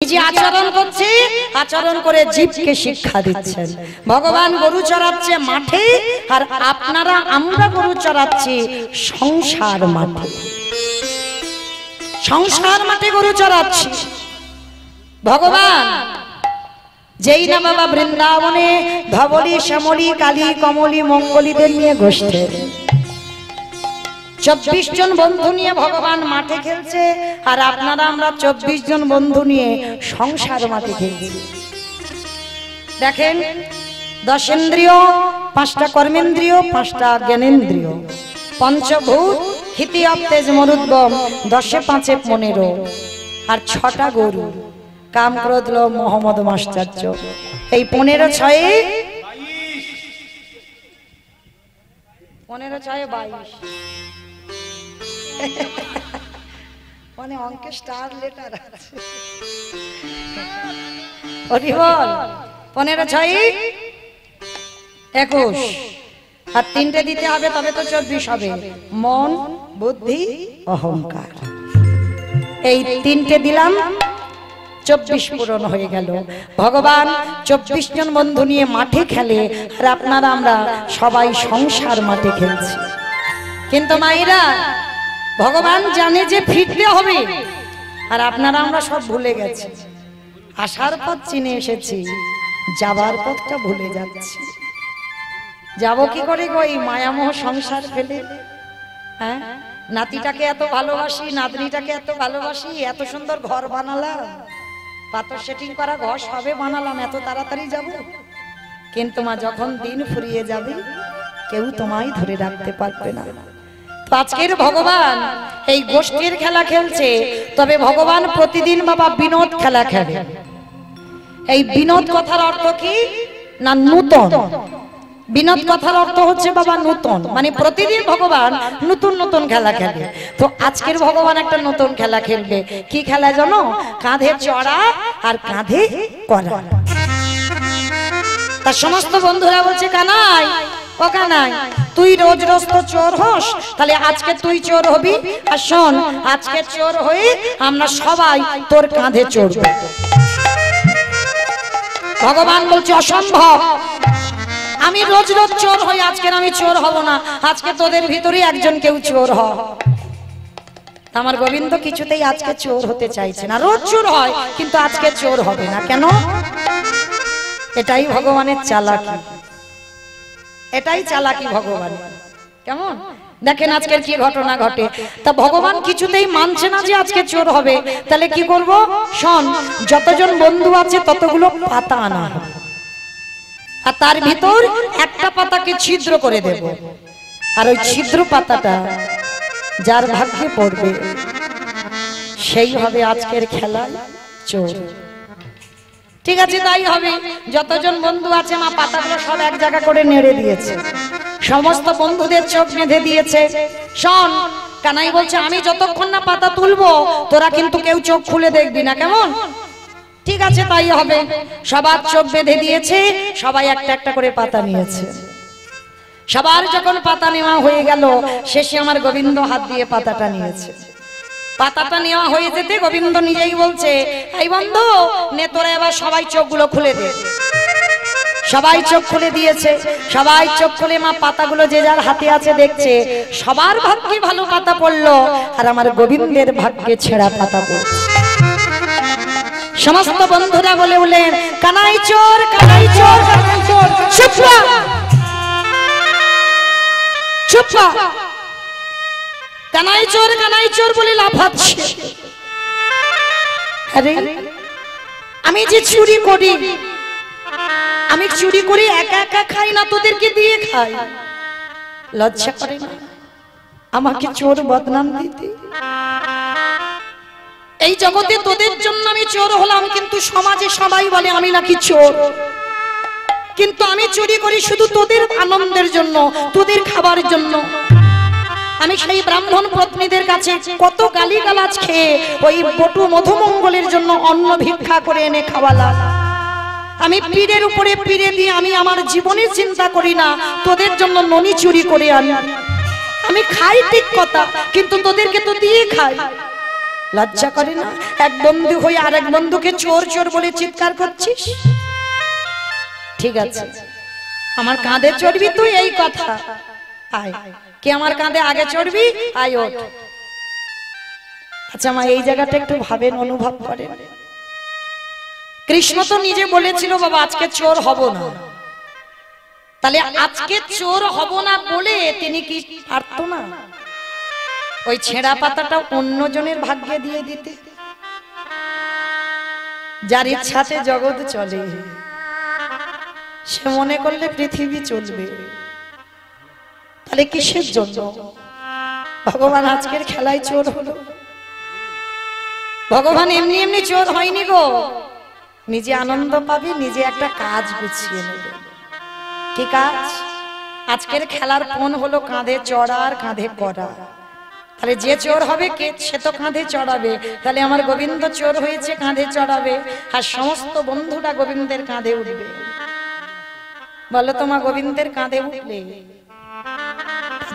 নিজে আচরণ করছে, আচরণ করে জীবকে শিক্ষা দিচ্ছেন। ভগবান গরু চড়াচ্ছে মাঠে, আর আপনারা আমরা গরু চড়াচ্ছি সংসার মাঠে। সংসার মাঠে গরু চড়াচ্ছি। ভগবান যেই না বাবা বৃন্দাবনে ধবলি শ্যামলী কালী কমলী মঙ্গলীদের নিয়ে গোষ্ঠী 24 জন বন্ধু নিয়ে ভগবান মাঠে খেলছে, আর আপনারা আমরা 24 জন বন্ধু নিয়ে সংসার মাঠে খেলছি। দেখেন, 10 ইন্দ্রিয়, 5টা কর্মেন্দ্রিয়, 5টা জ্ঞানেন্দ্রিয়, পঞ্চভূত হিতি অব তেজ মরুদ্গম, 10 5 15, আর 6টা গরু কাম ক্রোধ লোভ মোহ মদ মাশ্চর্য। এই 15 6 15 6 22, মানে অঙ্কে স্টার লেটার আছে। ওরে বল, 15 6 21, আর 3টে দিতে হবে, তবে তো 24 হবে। মন বুদ্ধি অহংকার, এই 3টে দিলাম, 24 পূরণ হয়ে গেল। ভগবান 24 জন বন্ধু নিয়ে মাঠে খেলে, আর আপনারা আমরা সবাই সংসার মাঠে খেলছি। কিন্তু মায়েরা, ভগবান জানে যে ফিরতে হবে, আর আপনারা আমরা সব ভুলে গেছি। আসার পথ চিনে এসেছি, যাবার পথটা ভুলে যাচ্ছি। যাব কি করে গো এই মায়ামোহ সংসার ফেলে? হ্যাঁ, নাতিটাকে এত ভালোবাসি, নাতনিটাকে এত ভালোবাসি, এত সুন্দর ঘর বানালাম, পাথর সেটিং করা ঘর সবে বানালাম, এত তাড়াতাড়ি যাব? কিন্তু মা, যখন দিন ফুরিয়ে যাবে কেউ তোমায় ধরে রাখতে পারবে না। আজকের ভগবান এই গোষ্ঠীর খেলা খেলছে, তবে ভগবান প্রতিদিন বাবা বিনোদ খেলা খেলে। এই বিনোদ কথার অর্থ কি না? নূতন। বিনোদ কথার অর্থ হচ্ছে বাবা নূতন, মানে প্রতিদিন ভগবান নতুন নতুন খেলা খেলে। তো আজকের ভগবান একটা নতুন খেলা খেলবে। কি খেলা জানো? কাঁধে চড়া আর কাঁধে করা। তার সমস্ত বন্ধুরা বলছে, কানাই ও কানাই, তুই রোজ রোজ তো চোর হস, তাহলে আজকে তুই চোর হবি। আর শোন, আজকে চোর হয়ে আমরা সবাই তোর কাঁধে চড়ব। ভগবান বলছে, অসম্ভব, আমি রোজ রোজ চোর হই, আজকে আমি চোর হব না, আজকে তোদের ভিতরে একজন কেউ চোর হ। আমার গোবিন্দ কিছুতেই আজকে চোর হতে চাইছে না। রোজ চোর হয়, কিন্তু আজকে চোর হবে না। কেন? এটাই ভগবানের চালাকি, এটাই চালাকি ভগবান। কেমন দেখেন আজকের কি ঘটনা ঘটে। তা ভগবান কিছুতেই মানছে না যে আজকে চোর হবে। তাহলে কি করব? শোন, যতজন বন্ধু আছে ততগুলো পাতা আনা হবে, আর তার ভিতর একটা পাতাকে ছিদ্র করে দেব, আর ওই ছিদ্র পাতাটা যার ভাগ্যে পড়বে সেই হবে আজকের খেলায় চোর। ঠিক আছে, তাই হবে। যতজন বন্ধু আছে মা, পাতাগুলো সব এক জায়গা করে নেড়ে দিয়েছে, সমস্ত বন্ধুদের চোখ বেঁধে দিয়েছে। শোন, কানাই বলছে, আমি যতক্ষণ না পাতা তুলবো তোরা কিন্তু কেউ চোখ খুলে দেখবি না, কেমন? ঠিক আছে, তাই হবে। সবার চোখ বেঁধে দিয়েছে, সবাই একটা একটা করে পাতা নিয়েছে। সবার যখন পাতা নেওয়া হয়ে গেল, শেষে আমার গোবিন্দ হাত দিয়ে পাতাটা নিয়েছে। পাতাটা নেওয়া হয়ে যেতে গোবিন্দ নিজেই বলছে, এই বন্ধু নে, তোরা এবার সবাই চোখগুলো খুলে দে। সবাই চোখ খুলে দিয়েছে। সবাই চোখ খুলে মা পাতাগুলো যে যার হাতে আছে দেখছে। সবার ভাগ্যে ভালো পাতা পড়লো, আর আমার গোবিন্দের ভাগ্যে ছেঁড়া পাতা পড়ছে। সমস্ত বন্ধুরা বলে উঠলেন, কানাই চোর, কানাই চোর, কানাই চোর। চুপ চুপ, কানাই চোর বলে লাফাচ্ছে। আরে আমি যে চুরি করি, আমি চুরি করে একা একা খাই না, তোদেরকে দিয়ে খাই। লজ্জা করে না আমাকে চোর বদনাম দিতে? এই জগতে তোদের জন্য আমি চোর হলাম, কিন্তু সমাজে সবাই বলে আমি নাকি চোর। কিন্তু আমি চুরি করি শুধু তোদের আনন্দের জন্য, তোদের খাবার জন্য। আমি সেই ব্রাহ্মণ পত্নীদের কাছে কত গালিগালাজ খেয়ে ওই বটু মধুমঙ্গলের জন্য অন্ন ভিক্ষা করে এনে খাওয়ালাম। আমি পীরের উপরে পীরে দিয়ে আমি আমার জীবনে চিন্তা করি না, তোদের জন্য ননি চুরি করে আনি। আমি খাই ঠিক কথা, কিন্তু তোদেরকে তো দিয়ে খাই। লজ্জা করে না? এক বন্ধু হয়ে আরেক বন্ধুকে চোর চোর বলে চিৎকার করছিস। ঠিক আছে, আমার কাঁধে চড়বি তুই, এই কথা। আয়, কে আমার কাঁধে আগে চড়বি? আয় ওঠ। আচ্ছা মা, এই জায়গাটা একটু ভাবেন, অনুভব করেন। কৃষ্ণ তো নিজে বলেছিল বাবা আজকে চোর হব না। তাহলে আজকে চোর হব না বলে তিনি কি পারতো না ওই ছেঁড়া পাতাটা অন্যজনের ভাগ্যে দিয়ে দিতে? যার ইচ্ছাতে জগৎ চলে, সে মনে করলে পৃথিবী চলবে। তাহলে কিসের জন্য ভগবান আজকের খেলায় চোর হলো? ভগবান এমনি এমনি চোর হয়নি গো, নিজে আনন্দ পাবে, নিজে একটা কাজ গুছিয়ে নেবে। কি কাজ? আজকের খেলার পণ হলো কাঁধে চড়া আর কাঁধে করা। তাহলে যে চোর হবে কে? সে তো কাঁধে চড়াবে। তাহলে আমার গোবিন্দ চোর হয়েছে, কাঁধে চড়াবে, আর সমস্ত বন্ধুরা গোবিন্দের কাঁধে উঠবে। বলো তো মা, গোবিন্দের কাঁধে উঠলে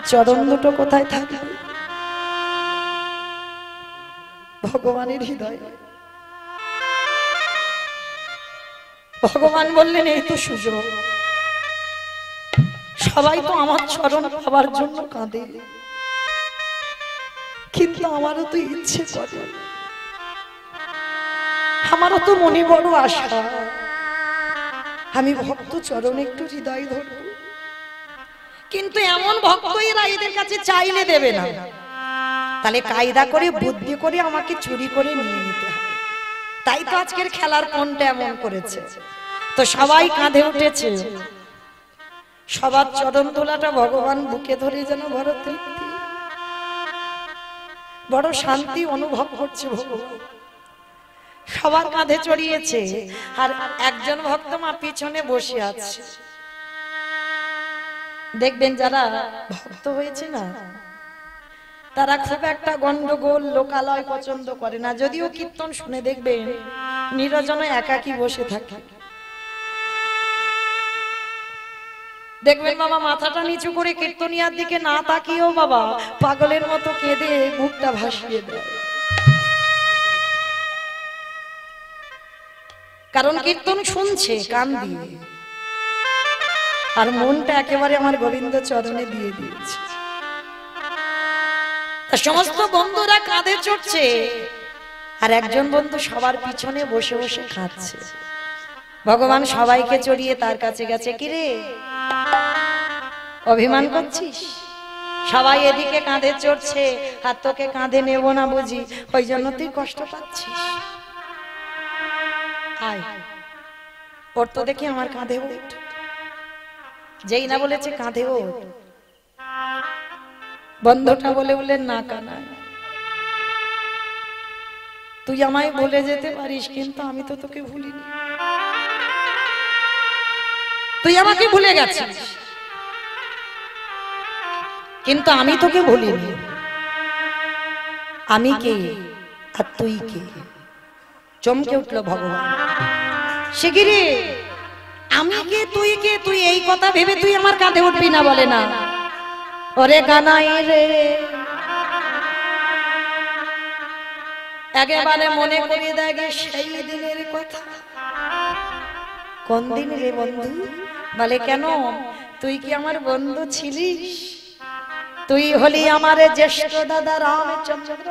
চরণ দুটো কোথায় থাকবে? ভগবানের হৃদয়। ভগবান বললেন এই তো সুযোগ, সবাই তো আমার চরণ পাবার জন্য কাঁদে, কিন্তু আমারও তো ইচ্ছে করে, আমারও তো মনে বড় আশা, আমি ভক্ত চরণ একটু হৃদয় ধরব। কিন্তু এমন ভক্ত এরা এদের কাছে চাইলে দেবে না। তাহলে কায়দা করে বুদ্ধি করে আমাকে চুরি করে নিয়ে নিতে হবে। তাই তো আজকের খেলার পণটা এমন করেছে। তো সবাই কাঁধে উঠেছে, সবার চরণ তোলাটা ভগবান বুকে ধরে যেন বড় তৃপ্তি, বড় শান্তি অনুভব করছে ভগবান। সবার কাঁধে চড়িয়েছে, আর একজন ভক্ত মা পিছনে বসে আছে। দেখবেন যারা ভক্ত হয়েছে না, তারা খুব একটা গন্ডগোল লোকালয় পছন্দ করে না। যদিও কীর্তন শুনে দেখবেন নিরজনে একাকী বসে থাকে। দেখবেন বাবা মাথাটা নিচু করে কীর্তনিয়ার দিকে না তাকিয়েও বাবা পাগলের মতো কেঁদে বুকটা ভাসিয়ে দেয়। কারণ কীর্তন শুনছে কান দিয়ে, আর মনটা একেবারে আমার গোবিন্দ চরণে দিয়ে দিয়েছে। সমস্ত বন্ধুরা কাঁধে চড়ছে, আর একজন বন্ধু সবার পিছনে বসে বসে খাচ্ছে। ভগবান সবাইকে চড়িয়ে তার কাছে গেছে, কিরে অভিমান করছিস? সবাই এদিকে কাঁধে চড়ছে, আর তোকে কাঁধে নেব না বুঝি, ওই জন্য তুই কষ্ট পাচ্ছিস? আয় ওর তো দেখি আমার কাঁধে ওঠ। যেই না বলেছে কাঁধে ওঠ, বন্ধুটা বলে বলে না কানা, তুই আমায় বলে যেতে পারিস, কিন্তু আমি তো তোকে ভুলিনি। তুই আমাকে ভুলে গেছিস, কিন্তু আমি তোকে ভুলিনি। আমি কে আর তুই কে? চমকে উঠল ভগবান। শিগগিরি আমি কে তুই কে, তুই এই কথা ভেবে তুই আমার কাঁধে উঠবি না? বলে না, ওরে কানাই রে, একেবারে মনে করিয়ে দেয় সেই দিনের কথা। কোন দিন রে বন্ধু? বলে কেন, তুই কি আমার বন্ধু ছিলিস? তুই হলি আমার জ্যেষ্ঠ দাদা রামচন্দ্র,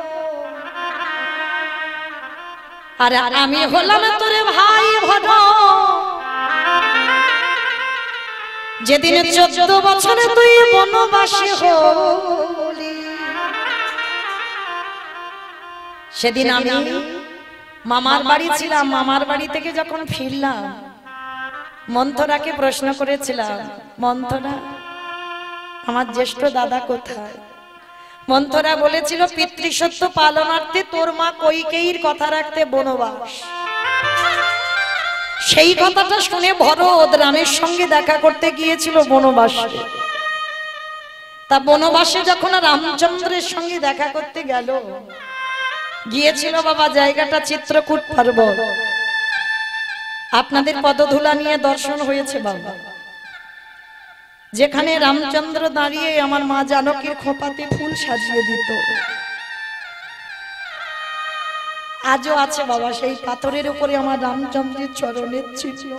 আর আমি হলাম তোরে ভাই ভদ। যেদিন 14 বছরে তুই বনবাসী হলি, সেদিন আমি মামার বাড়ি ছিলাম। মামার বাড়ি থেকে যখন ফিরলাম, মন্থরাকে প্রশ্ন করেছিলাম, মন্থরা আমার জ্যেষ্ঠ দাদা কোথায়? মন্থরা বলেছিল পিতৃসত্য পালনার্থে তোর মা কৈকেয়ীর কথা রাখতে বনবাস। সেই কথাটা শুনে ভরত রামের সঙ্গে দেখা করতে গিয়েছিল বনবাসে। তা বনবাসে যখন রামচন্দ্রের সঙ্গে দেখা করতে গেল, গিয়েছিল বাবা জায়গাটা চিত্রকূট পর্বত। আপনাদের পদধূলা নিয়ে দর্শন হয়েছে বাবা, যেখানে রামচন্দ্র দাঁড়িয়ে আমার মা জানকীর খোপাতে ফুল সাজিয়ে দিত। আজও আছে বাবা, সেই পাথরের উপরে আমার রামচন্দ্রের চরণের চিহ্ন।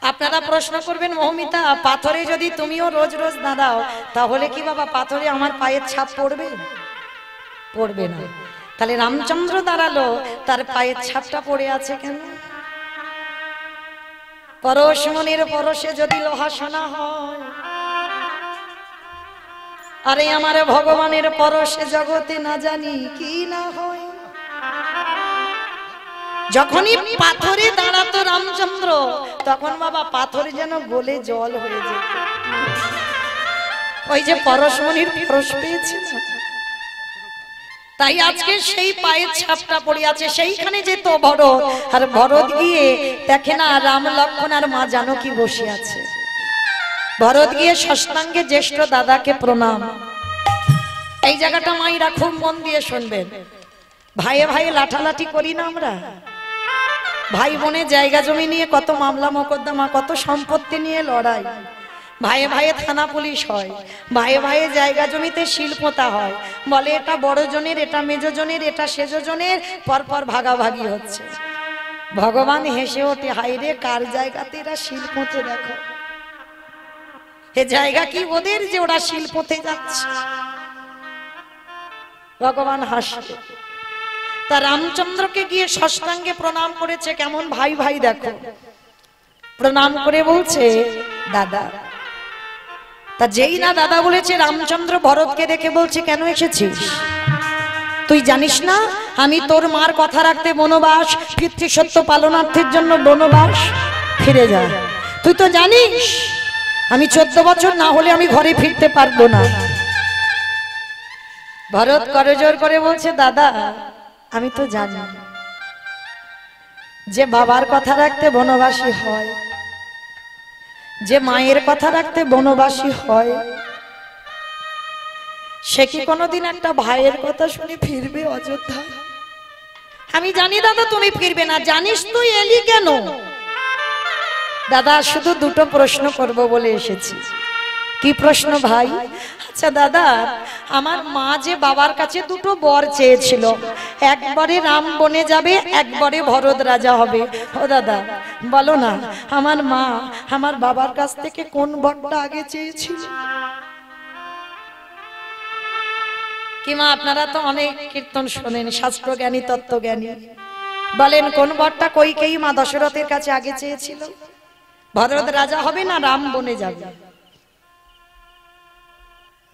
আপনারা প্রশ্ন করবেন, মৌমিতা পাথরে যদি তুমিও রোজ রোজ দাঁড়াও তাহলে কি বাবা পাথরে আমার পায়ের ছাপ পড়বে? পড়বে না। তাহলে রামচন্দ্র দাঁড়ালো, তার পায়ের ছাপটা পড়ে আছে কেন? পরশমণির পরশে যদি লোহা সোনা হয়, আরে আমার ভগবানের পরশে জগতে না জানি কি না হয়। যখনই পাথরে দাঁড়াতো রামচন্দ্র, তখন বাবা পাথর যেন গলে জল হয়ে যেত। ওই যে পরশমণির পরশ পেয়েছে, তাই আজকে সেই পায়ের ছাপটা পড়ে আছে। সেইখানে যেত ভরত, আর ভরত গিয়ে দেখে না রাম লক্ষ্মণ আর মা জানকী বসে আছে। ভরত গিয়ে ষষ্ঠাঙ্গে জ্যেষ্ঠ দাদাকে প্রণাম। এই জায়গাটা মাইরা খুব মন দিয়ে শুনবেন। ভাইয়ে ভাইয়ে লাঠালাঠি করি না আমরা? ভাই বোনের জায়গা জমি নিয়ে কত মামলা মোকদ্দমা, কত সম্পত্তি নিয়ে লড়াই। ভাইয়ে ভাইয়ে থানা পুলিশ হয়, ভাইয়ে ভাইয়ে জায়গা জমিতে শিল্পতা হয়। বলে এটা বড় জনের, এটা মেজ জনের, এটা সেজ জনের, পরপর ভাগাভাগি হচ্ছে। ভগবান হেসে ওঠে, হাইরে কার জায়গাতে এরা শিল্পতে, দেখো এ জায়গা কি ওদের যে ওরা শিল্পতে যাচ্ছে। ভগবান হাসে। তা রামচন্দ্রকে গিয়ে ষষ্ঠাঙ্গে প্রণাম করেছে। কেমন ভাই ভাই দেখো, প্রণাম করে বলছে দাদা। তা যেই না দাদা বলেছে, রামচন্দ্র ভরতকে দেখে বলছে, কেন এসেছিস? তুই জানিস না আমি তোর মার কথা রাখতে বনবাস, পিতৃসত্য পালনার্থের জন্য বনবাস ফিরে যা। তুই তো জানিস আমি 14 বছর না হলে আমি ঘরে ফিরতে পারবো না। ভরত করজোর করে বলছে, দাদা আমি তো জানি যে বাবার কথা রাখতে বনবাসী হয়, যে মায়ের কথা রাখতে বনবাসী হয়, সে কি কোনোদিন একটা ভাইয়ের কথা শুনে ফিরবে অযোধ্যা? আমি জানি দাদা তুমি ফিরবে না। জানিস তুই এলি কেন? দাদা শুধু দুটো প্রশ্ন করব বলে এসেছি। কি প্রশ্ন ভাই? আচ্ছা দাদা, আমার মা যে বাবার কাছে দুটো বর চেয়েছিল, একবারে রাম বনে যাবে, একবারে ভরত রাজা হবে। ও দাদা বলো না, আমার মা আমার বাবার কাছ থেকে কোন বরটা আগে চেয়েছিল? কি মা, আপনারা তো অনেক কীর্তন শোনেন, শাস্ত্র জ্ঞানী, তত্ত্বজ্ঞানী, বলেন কোন বরটা কইকেয়ী মা দশরথের কাছে আগে চেয়েছিল? ভরত রাজা হবে না রাম বনে যাবে?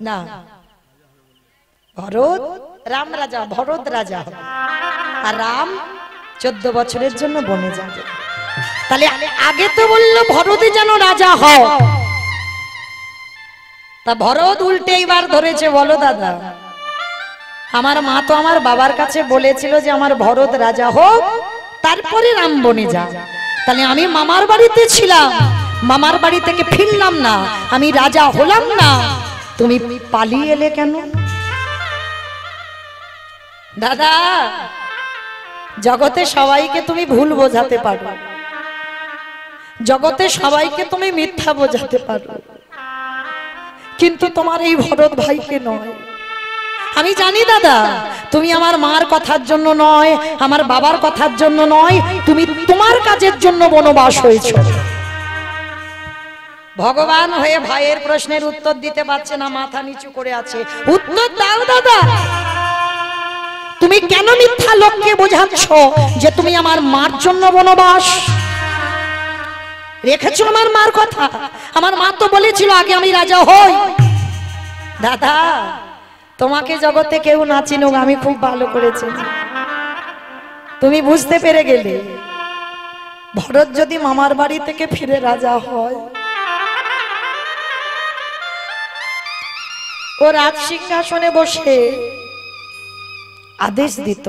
না, ভরত রাম রাজা, ভরত রাজা হবে, আর রাম 14 বছরের জন্য বনে যাবে। তাহলে আগে তো বললো ভরতে যেন রাজা হয়, তা ভরত উল্টে এবার ধরেছে। বলো দাদা, আমার মা তো আমার বাবার কাছে বলেছিল যে আমার ভরত রাজা হোক, তারপরে রাম বনে যা। তাহলে আমি মামার বাড়িতে ছিলাম, মামার বাড়ি থেকে ফিরলাম না, আমি রাজা হলাম না, তুমি পালিয়ে এলে কেন? দাদা জগতে সবাইকে তুমি ভুল বোঝাতে পারো, জগতে সবাইকে তুমি মিথ্যা বোঝাতে পারো, কিন্তু তোমার এই ভরত ভাইকে নয়। আমি জানি দাদা তুমি আমার মার কথার জন্য নয়, আমার বাবার কথার জন্য নয়, তুমি তোমার কাজের জন্য বনবাস হয়েছো। ভগবান হয়ে ভাইয়ের প্রশ্নের উত্তর দিতে পারছে না, মাথা নিচু করে আছে। উত্তর দাও দাদা, তুমি কেন মিথ্যা লোককে বোঝাচ্ছ যে তুমি আমার মার জন্য বনবাস রেখেছো? আমার মার কথা, আমার মা তো বলেছিল আগে আমি রাজা হই। দাদা তোমাকে জগতে কেউ না চিনুক, আমি খুব ভালো করেছি, তুমি বুঝতে পেরে গেলে ভরত যদি মামার বাড়ি থেকে ফিরে রাজা হয়, ও রাজ সিংহাসনে বসে আদেশ দিত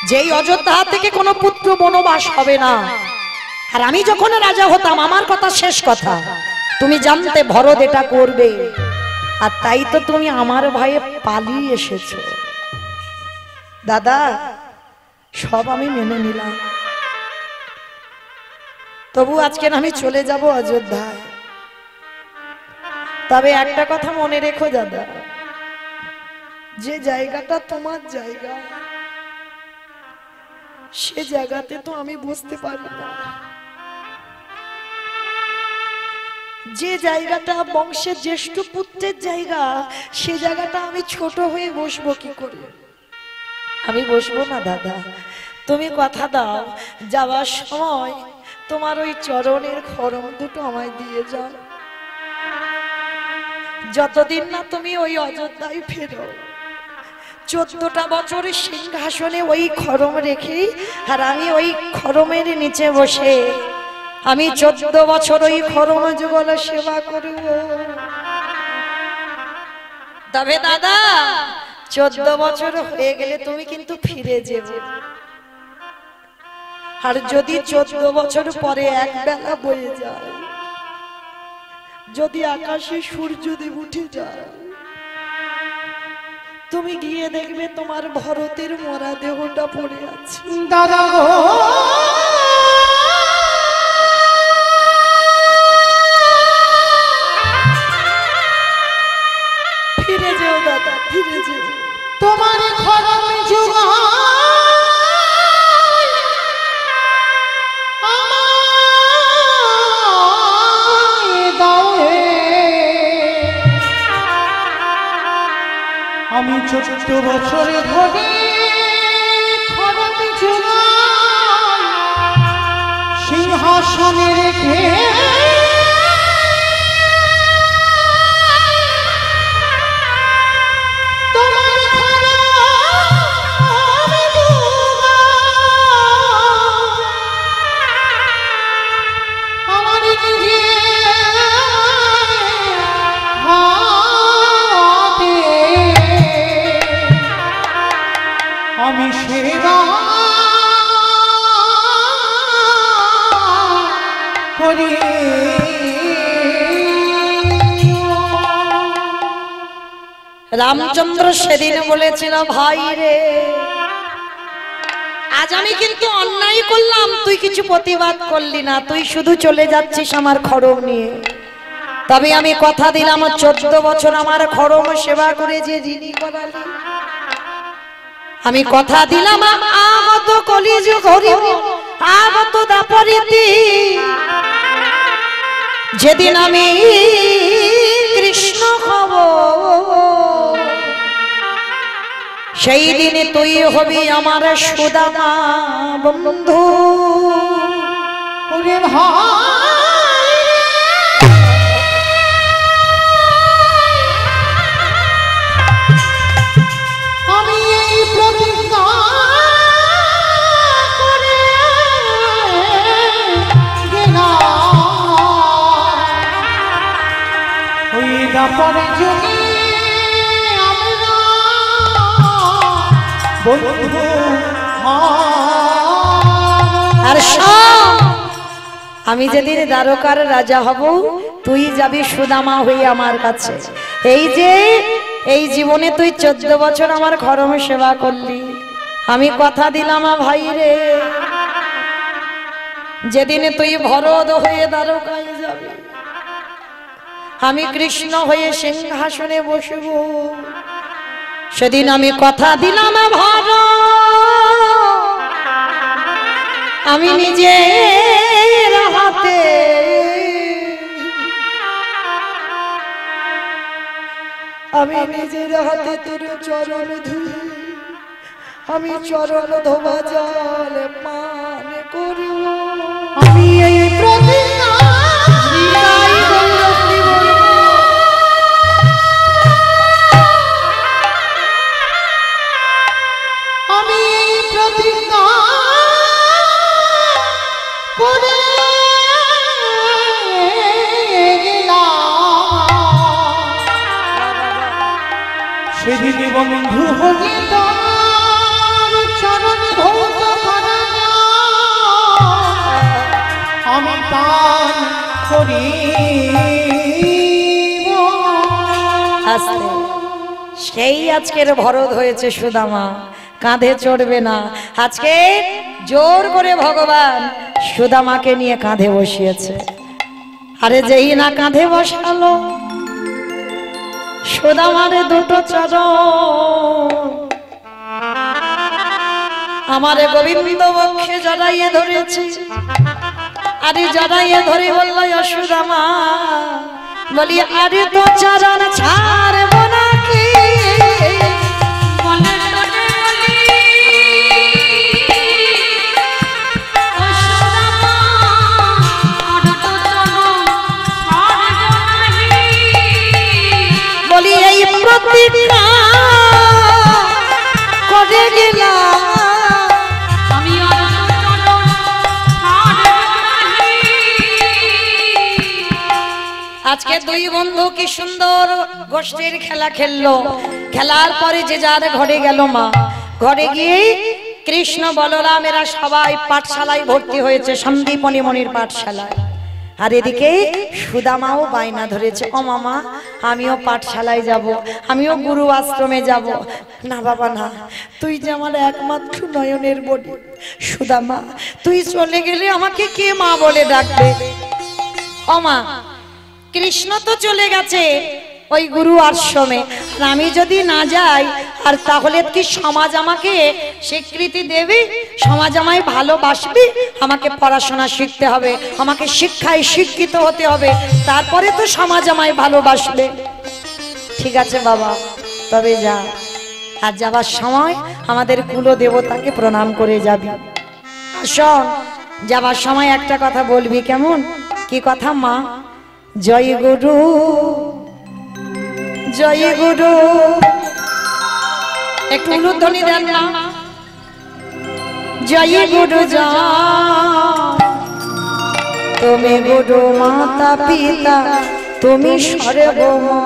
যেই অযোধ্যা থেকে কোনো পুত্র বনবাস হবে না, আর আমি যখন রাজা হতাম আমার কথা শেষ কথা, তুমি জানতে ভরত এটা করবে, আর তাই তো তুমি আমার ভয়ে পালিয়ে এসেছো। দাদা সব আমি মেনে নিলাম, তবু আজকে আমি চলে যাব অযোধ্যায়। তবে একটা কথা মনে রেখো দাদা, যে জায়গাটা তোমার জায়গা, সে জায়গাতে তো আমি বসতে পারি না। যে জায়গাটা বংশের জ্যেষ্ঠ পুত্রের জায়গা, সে জায়গাটা আমি ছোট হয়ে বসবো কি করে? আমি বসবো না দাদা। তুমি কথা দাও, যাওয়ার সময় তোমার ওই চরণের খড়ম দুটো আমায় দিয়ে যাও। যতদিন না তুমি ওই অযোধ্যায় ফেরো, 14টা বছরের সিংহাসনে ওই খড়ম রেখে, আর আমি ওই খড়মের নিচে বসে আমি 14 বছর ওই খড়ম যুগল সেবা করব। তবে দাদা 14 বছর হয়ে গেলে তুমি কিন্তু ফিরে যাবে। আর যদি 14 বছর পরে এক বেলা বয়ে যায়, যদি আকাশে সূর্যদেব উঠে যায়, তুমি গিয়ে দেখবে তোমার ভরতের মরা দেহটা পড়ে আছে। দাদা গো ফিরে যেও দাদা, ফিরে যেও। তোমার খড়ম যুগা আমি 14 বছর ধরে খড়ম যুগা সিংহাসনে রেখে আমি সেবা করি। রামচন্দ্র সেদিন বলেছিল, ভাই রে আজ আমি কিন্তু অন্যায় করলাম, তুই কিছু প্রতিবাদ করলি না, তুই শুধু চলে যাচ্ছিস আমার খড়ম নিয়ে। তবে আমি কথা দিলাম 14 বছর আমার খড়ম সেবা করে যে ঋণী করালি, আমি কথা দিলাম আগত কলিযুগ হরিব আগত দাপরিতি, যেদিন আমি কৃষ্ণ হব সেই দিনে তুই হবি আমার সুদামা বন্ধু। ওরে ভাই আমি এই প্রতিজ্ঞা করে গেলাম, ওই দাপর যুগে আমরা বন্ধু। আর আমি যেদিন দ্বারকার রাজা হব, তুই যাবি সুদামা হয়ে আমার কাছে। এই যে এই জীবনে তুই 14 বছর আমার খড়ম সেবা করলি, আমি কথা দিলাম ভাই রে, যেদিন তুই ভরত হয়ে দ্বারকায় যাবি, আমি কৃষ্ণ হয়ে সিংহাসনে বসব, সেদিন আমি কথা দিলাম ভরত আমি নিজের হাতে তোর চরণ ধুই, আমি চরণ ধোবা জল পান করব। আমি এই প্রতিজ্ঞা আমি এই প্রতিজ্ঞা করে গেলাম, সেদিন বন্ধু হলি তোর চরণ ধৌত করা আমি পান করি। সেই আজকের ভরত হয়েছে সুদামা, কাঁধে চড়বে না। আজকে জোর করে ভগবান সুদামাকে নিয়ে কাঁধে বসিয়েছে। আরে যেই না কাঁধে বসালো, সুদামার দুটো চরণ আমার গোবিন্দ বক্ষে জড়াইয়ে ধরেছে। আরে জড়াইয়ে ধরে বলল সুদামা, বলি আরে তো চরণ ছাড়ব নাকি, বলি এই প্রতিজ্ঞা করে গেলাম আজকে দুই বন্ধু কি সুন্দর গোষ্ঠীর খেলা খেললো। খেলার পরে যে যার ঘরে গেল। মা ঘরে গিয়ে কৃষ্ণ বলরাম এরা সবাই পাঠশালায় ভর্তি হয়েছে, সন্দীপনী মনির পাঠশালায়। আর এদিকে সুদামাও বায়না ধরেছে, ও মামা আমিও পাঠশালায় যাব, আমিও গুরু আশ্রমে যাব। না বাবা না, তুই যে আমার একমাত্র নয়নের বড়ি সুদামা, তুই চলে গেলে আমাকে কে মা বলে ডাকবে? ও মা, কৃষ্ণ তো চলে গেছে ওই গুরু আশ্রমে, আর আমি যদি না যাই আর তাহলে কি সমাজ আমাকে স্বীকৃতি দেবে? সমাজ আমায় ভালোবাসবে? আমাকে পড়াশোনা শিখতে হবে, আমাকে শিক্ষায় শিক্ষিত হতে হবে, তারপরে তো সমাজ আমায় ভালোবাসবে। ঠিক আছে বাবা, তবে যা। আর যাবার সময় আমাদের কুল দেবতাকে প্রণাম করে যাবি। শোন, যাবার সময় একটা কথা বলবি, কেমন? কি কথা মা? জয় গুরু জয় গুরু, একটু উলুধ্বনি দেন না। জয় গুরু জয়, তুমি গুরু মাতা পিতা, তুমি সর্বমা।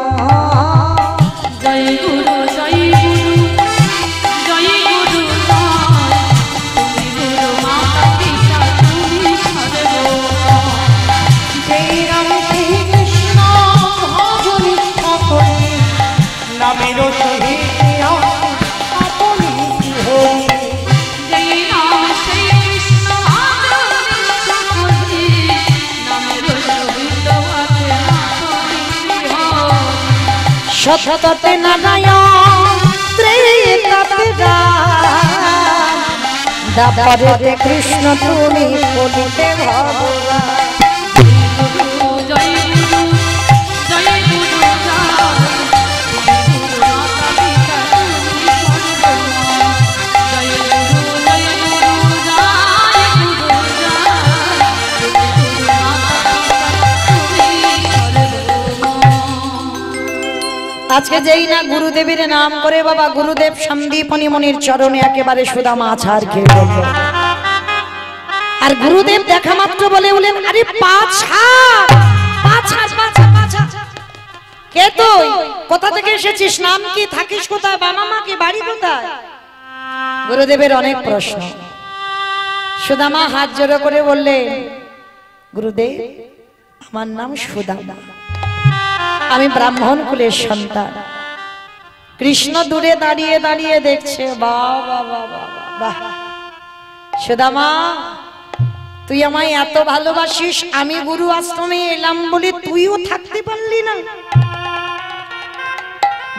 জয় গুরু জয় গুরু জয় গুরু, তুমি গুরু মাতা পিতা, তুমি সর্বমা। জয় রাম শ্রী কৃষ্ণ ভজনি সকলে, নামের সহিত আপনি হই। জয় রাম শ্রী কৃষ্ণ ভজনি সকলে, নামের সহিত আপনি হই। সততে নারায়ণ ত্রেতাতে রাম, দ্বাপরেতে কৃষ্ণ তুমি কলিতে ভগবান। জয় গুরু জয় গুরু জয়, তুমি গুরু মাতা পিতা, তুমি সর্বমা। জয় গুরু জয় গুরু জয় গুরু জয়, তুমি গুরু মাতা পিতা, তুমি সর্বমা। আজকে যেই না গুরুদেবের নাম করে বাবা, গুরুদেব সন্দীপনী মনির চরণে একেবারে সুদামা আছাড় খেয়ে পড়ল। আর গুরুদেব দেখা মাত্র বলে বলেন, আরে পা ছাড়, পা ছাড়, পা ছাড়, পা ছাড়। কে তুই? কোথা থেকে এসেছিস? নাম কি? থাকিস কোথায়? বাবা মা কি? বাড়ি কোথায়? গুরুদেবের অনেক প্রশ্ন। সুদামা হাত জোড়ো করে বললেন, গুরুদেব আমার নাম সুদামা, আমি ব্রাহ্মণ কুলের সন্তান। কৃষ্ণ দূরে দাঁড়িয়ে দাঁড়িয়ে দেখছে, বাহ বাহ বাহ বাহ বাহ। সুদামা তুই আমায় এত ভালোবাসিস, আমি গুরু আশ্রমে এলাম বলে তুইও থাকতে পারলি না?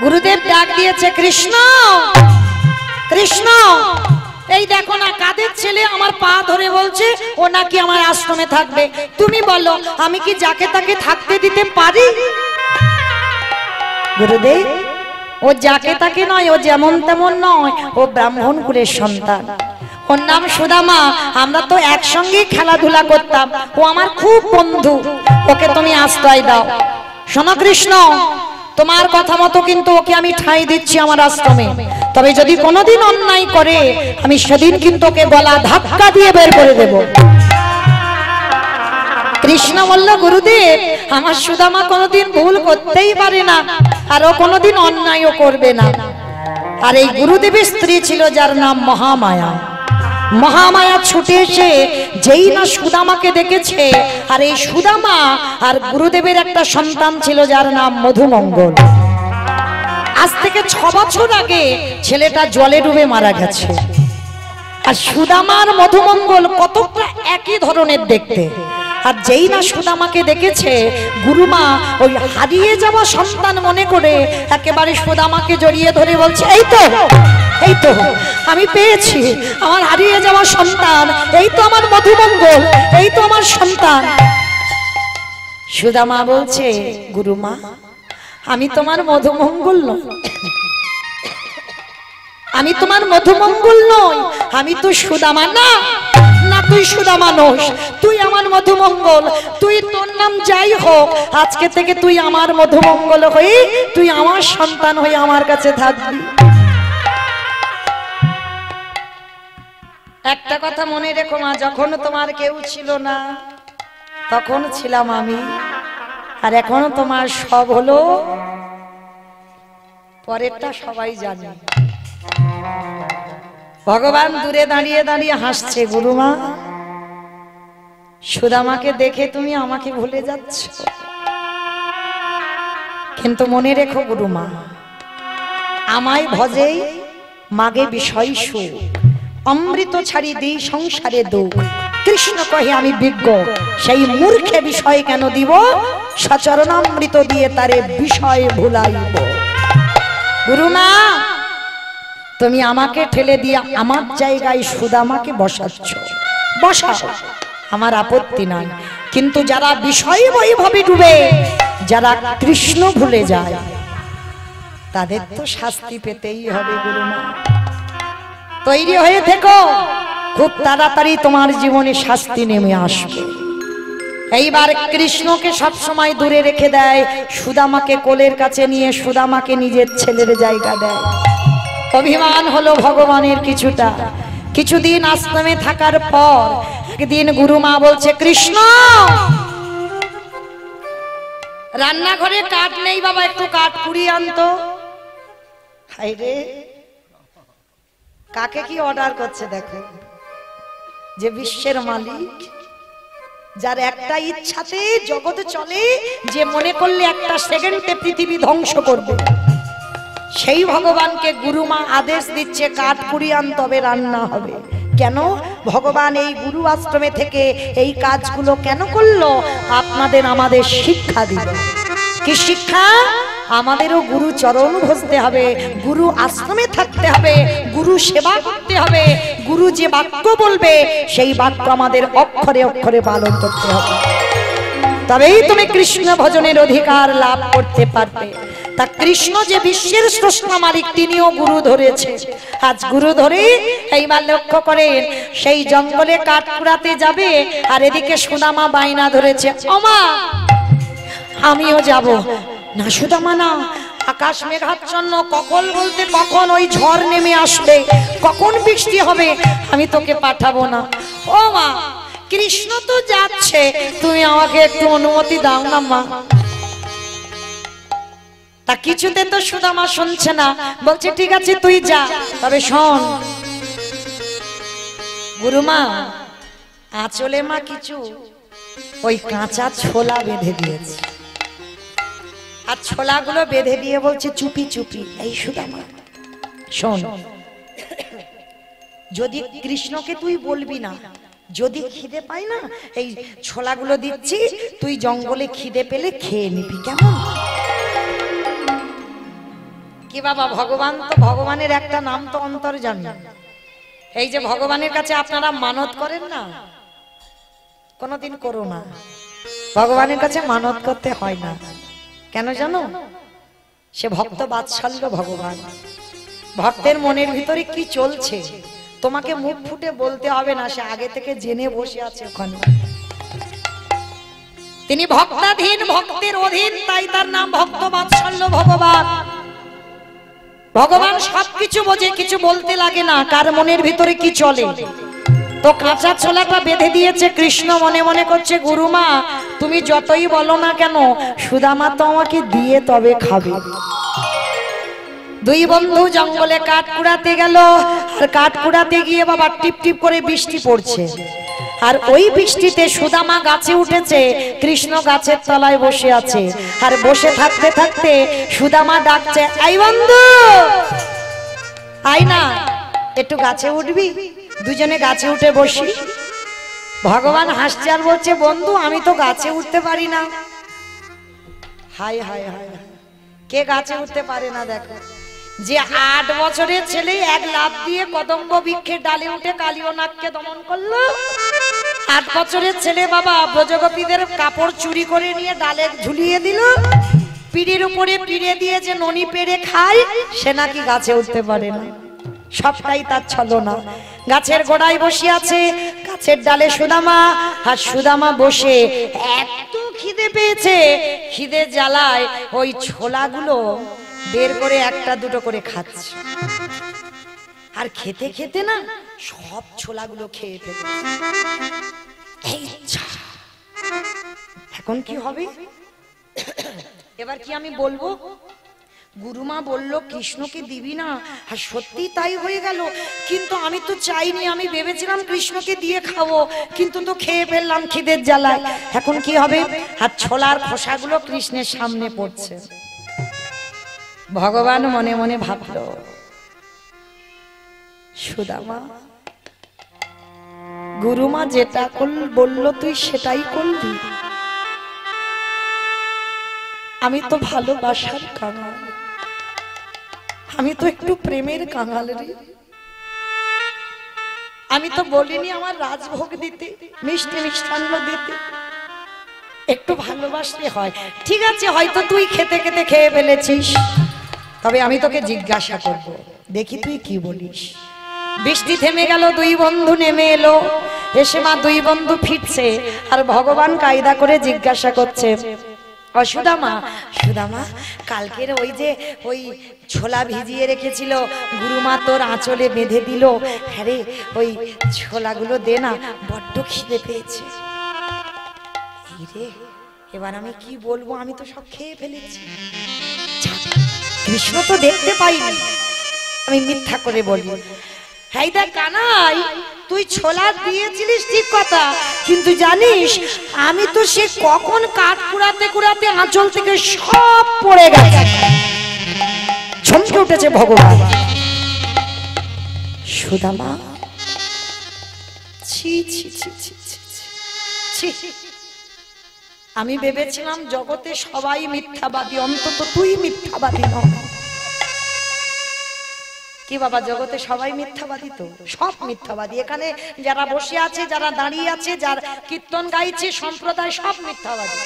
গুরুদেব ডাক দিয়েছে, কৃষ্ণ কৃষ্ণ, এই দেখো না কাদের ছেলে আমার পা ধরে বলছে ও নাকি আমার আশ্রমে থাকবে। তুমি বলো আমি কি যাকে তাকে থাকতে দিতে পারি? গুরুদেব ও যাকে তাকে নয়, ও যেমন তেমন নয়, ও ব্রাহ্মণ কুলের সন্তান, ওর নাম সুদামা। আমরা তো একসঙ্গেই খেলাধুলা করতাম, ও আমার খুব বন্ধু, ওকে তুমি আশ্রয় দাও। শোনো কৃষ্ণ, তোমার কথা মতো কিন্তু ওকে আমি ঠাঁই দিচ্ছি আমার আশ্রমে, তবে যদি কোনোদিন অন্যায় করে আমি সেদিন কিন্তু ওকে গলা ধাক্কা দিয়ে বের করে দেব। কৃষ্ণ বলল, গুরুদেব আমার সুদামা কোনোদিন ভুল করতেই পারে না, আর ও কোনোদিন অন্যায়ও করবে না। আর এই গুরুদেবের স্ত্রী ছিল যার নাম মহামায়া। মহামায়া ছুটে এসে যেই না সুদামাকে দেখেছে, আর এই সুদামা আর গুরুদেবের একটা সন্তান ছিল যার নাম মধুমঙ্গল। আজ থেকে 6 বছর আগে ছেলেটা জলে ডুবে মারা গেছে। আর সুদামার মধুমঙ্গল কতটা একই ধরনের দেখতে, আর যেই না সুদামাকে দেখেছে, গুরুমা ওই হারিয়ে যাওয়া সন্তান মনে করে একেবারে সুদামাকে জড়িয়ে ধরে বলছে, এই তো আমি পেয়েছি আমার হারিয়ে যাওয়া সন্তান, এই তো আমার মধুমঙ্গল, এই তো আমার সন্তান। সুদামা বলছে, গুরুমা আমি তোমার মধুমঙ্গল নই, আমি তোমার মধুমঙ্গল নই, আমি তো সুদামা। না না, তুই সুদামা নোস, তুই আমার মধুমঙ্গল। তুই তোর নাম যাই হোক, আজকে থেকে তুই আমার মধুমঙ্গল হয়ে তুই আমার সন্তান হয়ে আমার কাছে থাকবি। একটা কথা মনে রেখো মা, যখন তোমার কেউ ছিল না তখন ছিলাম আমি, আর এখনো তোমার সব হলো, পরেরটা সবাই জানে। ভগবান দূরে দাঁড়িয়ে দাঁড়িয়ে হাসছে, গুরুমা সুদামাকে দেখে তুমি আমাকে ভুলে যাচ্ছ, কিন্তু মনে রেখো গুরুমা, আমায় ভজেই মাগে বিষয় সুখ, অমৃত ছাড়ি দিই সংসারে দুঃখ। কৃষ্ণ কহে আমি বিজ্ঞ, সেই মূর্খে বিষয় কেন দিব, সচরণামৃত দিয়ে তারে বিষয় ভুলাইব। গুরুমা তুমি আমাকে ঠেলে দিয়ে আমার জায়গায় সুদামাকে বসাচ্ছ, বসাও, আমার আপত্তি নাই, কিন্তু যারা বিষয় বৈভবে ডুবে, যারা কৃষ্ণ ভুলে যায়, তাদের তো শাস্তি পেতেই হবে। গুরুমা তৈরি হয়ে থেকো, খুব তাড়াতাড়ি তোমার জীবনে শাস্তি নেমে আসবে। এইবার কৃষ্ণকে সব সময় দূরে রেখে দেয়, সুদামাকে কোলের কাছে নিয়ে সুদামাকে নিজের ছেলের জায়গা দেয়। অভিমান হলো ভগবানের কিছুটা। কিছুদিন আশ্রমে থাকার পর একদিন গুরুমা বলছে, কৃষ্ণ রান্নাঘরে কাঠ নেই বাবা, একটু কাঠ কুড়িয়ে আনতো। হায় রে, কাকে কি অর্ডার করছে দেখো, যে বিশ্বের মালিক, যার একটা ইচ্ছাতে জগতে চলে, যে মনে করলে একটা সেকেন্ডে পৃথিবী ধ্বংস করবে, সেই ভগবানকে গুরুমা আদেশ দিচ্ছে কাঠ কুড়িয়ে আন, তবে রান্না হবে। কেন ভগবান এই গুরু আশ্রমে থেকে এই কাজগুলো কেন করলো? আপনাদের আমাদের শিক্ষা দিল। কি শিক্ষা? আমাদেরও গুরু চরণ ভজতে হবে, গুরু আশ্রমে থাকতে হবে, গুরু সেবা করতে হবে, গুরু যে বাক্য বলবে সেই বাক্য আমাদের অক্ষরে অক্ষরে পালন করতে হবে, তবেই তুমি কৃষ্ণ ভজনের অধিকার লাভ করতে পারবে। তা কৃষ্ণ যে বিশ্বের স্রষ্টা মালিক, তিনিও গুরু ধরেছে। আজ গুরু ধরে এইবার লক্ষ্য করেন, সেই জঙ্গলে কাঠ কুড়াতে যাবে, আর এদিকে সুদামা বাইনা ধরেছে, ওমা আমিও যাব না। সুদামা না, আকাশ মেঘাচ্ছন্ন, কখন বলতে কখন ওই ঝড় নেমে আসবে, কখন বৃষ্টি হবে, আমি তোকে পাঠাবো না। ও মা, কৃষ্ণ তো যাচ্ছে, তুমি আমাকে একটু অনুমতি দাও না মা। তা কিছুতে তো সুদামা শুনছে না, বলছে ঠিক আছে তুই যা, তবে শোন গুরুমা, আঁচলে মা কিছু ওই কাঁচা ছোলা বেঁধে দিয়েছে, আর ছোলাগুলো বেঁধে দিয়ে বলছে চুপি চুপি, এই সুদামা শোন, যদি কৃষ্ণকে তুই বলবি না, যদি খিদে পাই না, এই ছোলাগুলো দিচ্ছি, তুই জঙ্গলে খিদে পেলে খেয়ে নিবি, কেমন? কি বাবা, ভগবান তো, ভগবানের একটা নাম তো অন্তর্যামী। এই যে ভগবানের কাছে আপনারা মানত করেন না, কোনোদিন করো না, ভগবানের কাছে মানত করতে হয় না। কেন জানো? সে ভক্ত বাৎসল্য ভগবান। ভক্তের মনের ভিতরে কি চলছে তোমাকে মুখ ফুটে বলতে হবে না, সে আগে থেকে জেনে বসে আছে ওখানে। তিনি ভক্তাধীন, ভক্তের অধীন, তাই তার নাম ভক্ত বাৎসল্য ভগবান। ভগবান সবকিছু বোঝে, কিছু বলতে লাগে না, কার মনের ভিতরে কি চলে। তো কাঁচা ছোলাটা বেঁধে দিয়েছে, কৃষ্ণ মনে মনে করছে, গুরুমা তুমি যতই বলো না কেন, সুদামা তো আমাকে দিয়ে তবে খাবে। দুই বন্ধু জঙ্গলে কাঠ কুড়াতে গেল, আর কাঠ কুড়াতে গিয়ে বাবা টিপ টিপ করে বৃষ্টি পড়ছে, আর ওই বৃষ্টিতে সুদামা গাছে উঠেছে, কৃষ্ণ গাছের তলায় বসে আছে। আর বসে থাকতে থাকতে সুদামা ডাকছে, আই বন্ধু আই না, একটু গাছে উঠবি, দুজনে গাছে উঠে বসি। ভগবান হাসছে আর বলছে বন্ধু আমি তো গাছে উঠতে পারি না। হাই হাই হাই, কে গাছে উঠতে পারে না দেখো। যে 8 বছরের ছেলে এক লাফ দিয়ে কদম্ব বৃক্ষের ডালে উঠে কালিয়নাগকে দমন করলো। 8 বছরের ছেলে বাবা ব্রজগোপীদের কাপড় চুরি করে নিয়ে ডালে ঝুলিয়ে দিল। পিড়ের উপরে পিড়ে দিয়ে যে ননি পেড়ে খায় সে নাকি গাছে উঠতে পারে না। সবটাই তার ছলনা। গাছের গোড়ায় বসে আছে, গাছের ডালে সুদামা, আর সুদামা বসে এত খিদে পেয়েছে, খিদে জ্বালায় ওই ছোলাগুলো বের করে একটা দুটো করে খাচ্ছে। আর খেতে খেতে না সব ছোলাগুলো খেয়ে ফেলে। এই যা, এখন কি হবে? এবার কি আমি বলবো? গুরুমা বলল কৃষ্ণকে দিবি না, আর সত্যি তাই হয়ে গেল। কিন্তু আমি তো চাইনি, আমি ভেবেছিলাম কৃষ্ণকে দিয়ে খাবো, কিন্তু তো খেয়ে ফেললাম খিদের জ্বালায়। এখন কি হবে? আর ছোলার খোসাগুলো কৃষ্ণের সামনে পড়ছে। ভগবান মনে মনে ভাবলো, সুদামা গুরুমা যেটা বলল তুই সেটাই করলি। আমি তো ভালোবাসার কাঙাল, আমি তো একটু প্রেমের কাঙাল রে। আমি তো বলিনি আমার রাজভোগ দিতে, মিষ্টি মিষ্টান্ন দিতে, একটু ভালোবাসতে হয়। ঠিক আছে, হয়তো তুই খেতে খেতে খেয়ে ফেলেছিস, তবে আমি তোকে জিজ্ঞাসা করব, দেখি তুই কি বলিস। বৃষ্টি থেমে গেল, দুই বন্ধু নেমে এলো। এসে মা দুই বন্ধু ফিরছে, আর ভগবান কায়দা করে জিজ্ঞাসা করছে, সুদামা সুদামা কালকের ওই ছোলা ভিজিয়ে রেখেছিল গুরুমা তোর আঁচলে বেঁধে দিল, হ্যাঁ রে ওই ছোলাগুলো দে না, বড্ড খিদে পেয়েছে। এই রে, এবার আমি কি বলবো? আমি তো সব খেয়ে ফেলেছি। কৃষ্ণ তো দেখতে পাইনি, আমি মিথ্যা করে বলবো। হ্যাঁ দেখ কানাই, তুই ছোলা দিয়েছিলিস ঠিক কথা, কিন্তু জানিস আমি তো সে কখন কাঠ কুড়াতে কুড়াতে আঁচল থেকে সব পড়ে গেছে। চমকে উঠেছে ভগবান। সুদামা, ছি ছি ছি ছি ছি, আমি ভেবেছিলাম জগতে সবাই মিথ্যাবাদী, অন্তত তুই মিথ্যাবাদী নয়। কি বাবা, জগতে সবাই মিথ্যাবাদী? তো সব মিথ্যাবাদী। এখানে যারা বসে আছে, যারা দাঁড়িয়ে আছে, যারা কীর্তন গাইছে, সম্প্রদায় সব মিথ্যাবাদী।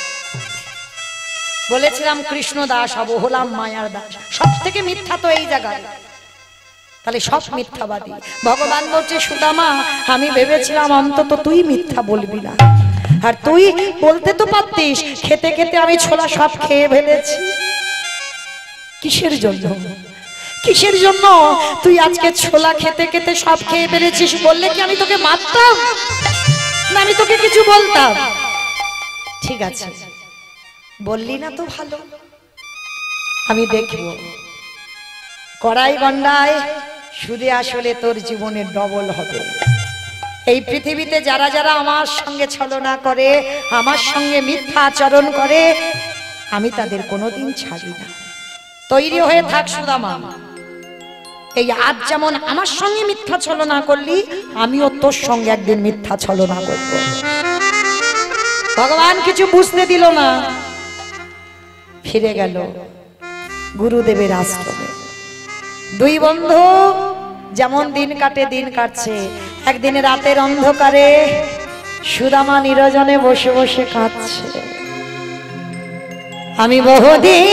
বলেছিলাম কৃষ্ণ দাস হব, হলাম মায়ার দাস। সব থেকে মিথ্যা তো এই জায়গায়, তাহলে সব মিথ্যাবাদী। ভগবান বলছে সুদামা, আমি ভেবেছিলাম অন্তত তুই মিথ্যা বলবি না, আর তুই বলতে তো পারতিস খেতে খেতে আমি ছোলা সব খেয়ে ফেলেছি। কিসের জন্য? কিসের জন্য তুই আজকে ছোলা খেতে খেতে সব খেয়ে ফেলেছিস? বললে কি আমি তোকে মারতাম না আমি তোকে কিছু বলতাম? ঠিক আছে, বললি না তো ভালো, আমি দেখব। কড়াই গন্ডায় সুদে আসলে তোর জীবনের ডবল হবে। এই পৃথিবীতে যারা যারা আমার সঙ্গে ছলনা করে, আমার সঙ্গে মিথ্যা আচরণ করে, আমি তাদের কোনোদিন ছাড়ি না। তৈরি হয়ে থাক সুদামা, এই আজ যেমন আমার সঙ্গে মিথ্যা ছলনা করলি, আমিও তোর সঙ্গে একদিন মিথ্যা ছলনা করব। ভগবান কিছু বুঝতে দিল না, ফিরে গেল গুরুদেবের আশ্রমে। দুই বন্ধু যেমন দিন কাটে, দিন কাটছে। একদিন রাতের অন্ধকারে সুদামা নিরজনে বসে বসে কাঁদছে। আমি বহুদিন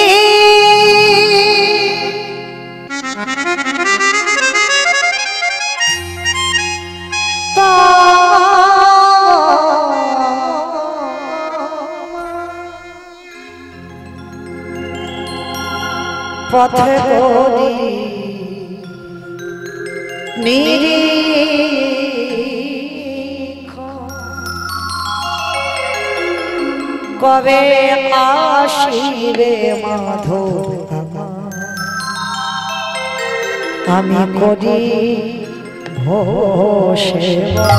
পথে কবে আসিবে মাধব, আমি করি সেবা।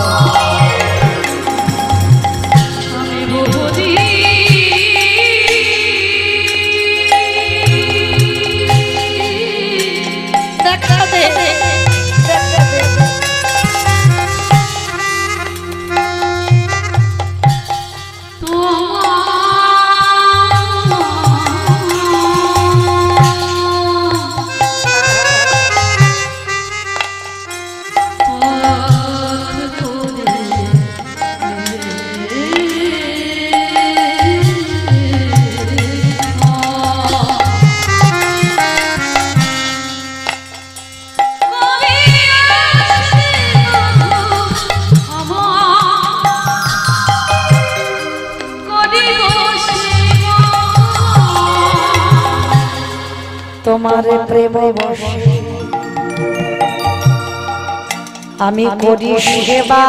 তোমার প্রেম বশে আমি করি সেবা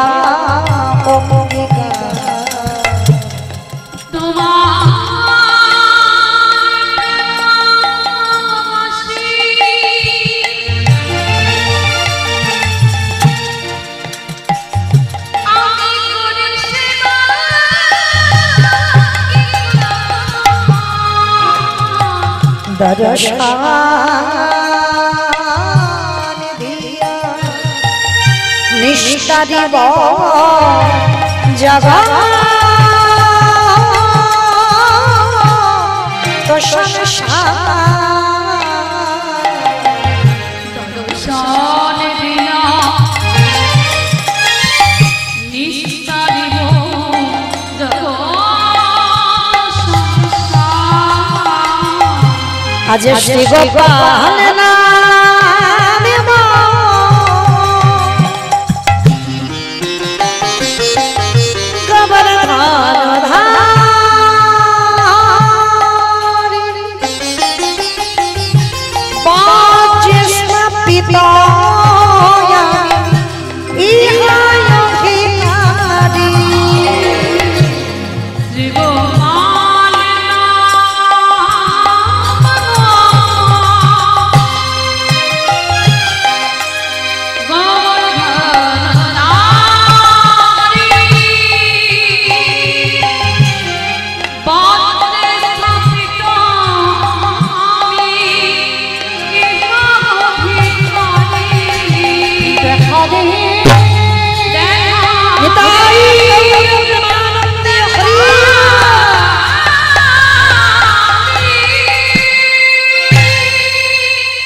দর্শন দিয়া নিষ্কারিব জগৎ তো দর্শন দিয়া নিষ্কারিব আজ শ্রী গোপাল নামে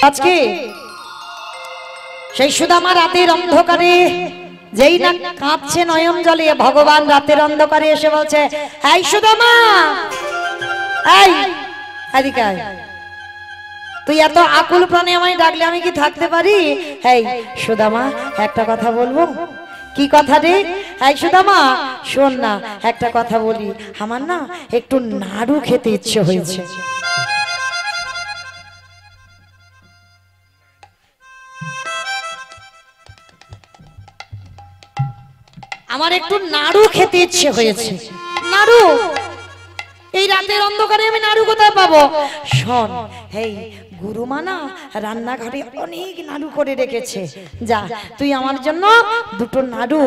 আজকে সেই সুদামা রাতের অন্ধকারে যেই না কাঁপছে নয়ন জলে ভগবান রাতের অন্ধকারে এসে বলছে, এই সুদামা, এই এদিকে আয়। তুই এত আকুল প্রাণে আমায় ডাকলে আমি কি থাকতে পারি? এই সুদামা, একটা কথা বলবো। কি কথা রে? এই সুদামা শোন না, একটা কথা বলি। আমার না একটু নাড়ু খেতে ইচ্ছে হয়েছে। আমার একটু নাড়ু খেতে ইচ্ছে হয়েছে। নাড়ু? এই রাতের অন্ধকারে আমি নাড়ু কোথায় পাবো? শোন, এই গুরুমা না রান্নাঘরে অনেক নাড়ু করে রেখেছে। যা, তুই আমার জন্য দুটো নাড়ু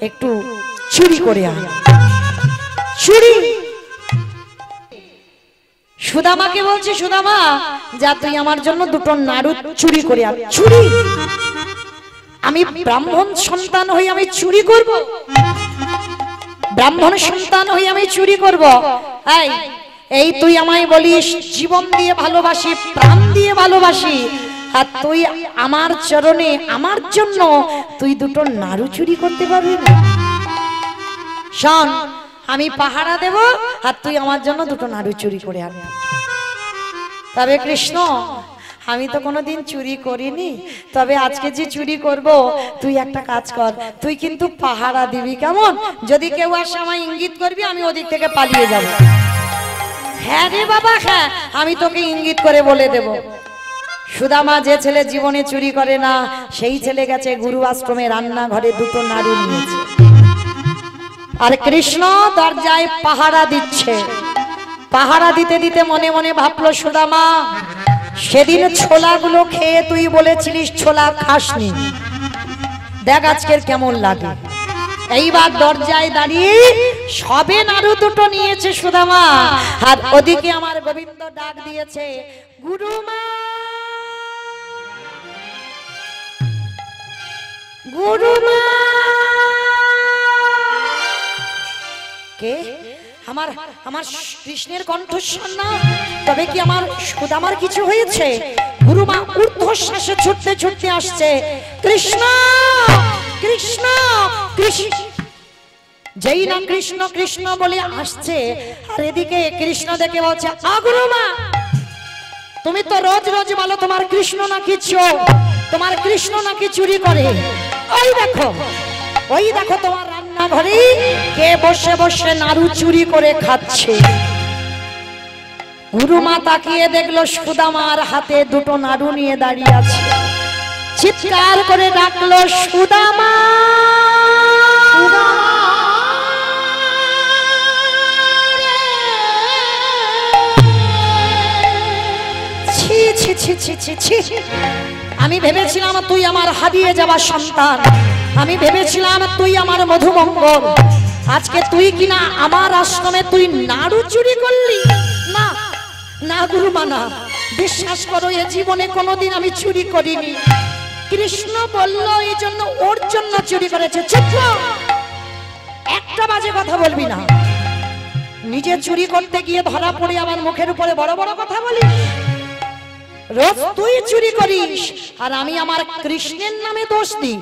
একটু চুরি করে আয়। চুরি? সুদামাকে বলছি, সুদামা যা, তুই আমার জন্য দুটো নাড়ু চুরি করে আয়। চুরি? আমি ব্রাহ্মণ সন্তান হই, আমি চুরি করব? ব্রাহ্মণ সন্তান হই আমি চুরি করব? এই তুই আমায় বলিস জীবন দিয়ে ভালোবাসি, প্রাণ দিয়ে ভালোবাসি, আর তুই আমার চরণে আমার জন্য তুই দুটো নাড়ু চুরি করতে পারবি না? শোন, আমি পাহারা দেব আর তুই আমার জন্য দুটো নাড়ু চুরি করে আনবি। তবে কৃষ্ণ, আমি তো কোনোদিন চুরি করিনি, তবে আজকে যে চুরি করব, তুই একটা কাজ কর, তুই কিন্তু পাহারা দিবি, কেমন? যদি কেউ আসে আমায় ইঙ্গিত করবি, আমি ওদিক থেকে পালিয়ে যাব। হ্যাঁ রে বাবা, হ্যাঁ, আমি তোকে ইঙ্গিত করে বলে দেব। সুদামা যে ছেলে জীবনে চুরি করে না, সেই ছেলে গেছে গুরু আশ্রমে রান্নাঘরে দুটো নাড়ু নিয়েছে, আর কৃষ্ণ দরজায় পাহারা দিচ্ছে। পাহারা দিতে দিতে মনে মনে ভাবলো, সুদামা সেদিন ছোলাগুলো খেয়ে তুই বলেছিলিস ছোলা খাসনি, দেখ আজকের কেমন লাগে। এইবার দরজায় দাঁড়িয়ে সবে নাড়ু দুটো নিয়েছে সুদামা, আর ওদিকে আমার গোবিন্দ ডাক দিয়েছে, গুরুমা, গুরুমা। কে? আমার আমার কৃষ্ণের কণ্ঠস্বর না? তবে কি আমার সুদামার কিছু হয়েছে? গুরুমা ঊর্ধ্বশ্বাসে ছুটতে ছুটতে আসছে, কৃষ্ণ কৃষ্ণ কৃষ্ণ। যেই না কৃষ্ণ কৃষ্ণ বলে আসছে, আর এদিকে কৃষ্ণ দেখে বলছে, গুরুমা, তুমি তো রোজ রোজ বলো তোমার কৃষ্ণ নাকি চোর, তোমার কৃষ্ণ নাকি চুরি করে। ওই দেখো, ওই দেখো তোমার রান্নাঘরে কে বসে বসে নাড়ু চুরি করে খাচ্ছে। গুরুমা তাকিয়ে দেখলো সুদামার হাতে দুটো নাড়ু নিয়ে দাঁড়িয়ে আছে। চিৎকার করে ডাকলো, সুদামা ছি ছি ছি ছি ছি ছি। আমি ভেবেছিলাম তুই আমার হারিয়ে যাওয়া সন্তান, আমি ভেবেছিলাম তুই আমার মধুমঙ্গল, আজকে তুই কিনা আমার আশ্রমে তুই নাড়ু চুরি করলি। না না গুরুমা না, বিশ্বাস করো এ জীবনে কোনোদিন আমি চুরি করিনি। কৃষ্ণ বলল এই জন্য ওর জন্য চুরি করেছে। চুপ, একটা বাজে কথা বলবি না। নিজে চুরি করতে গিয়ে ধরা পড়ে আমার মুখের উপরে বড় বড় কথা বলিস। রোজ তুই চুরি করিস আর আমি আমার কৃষ্ণের নামে দোষ দিই।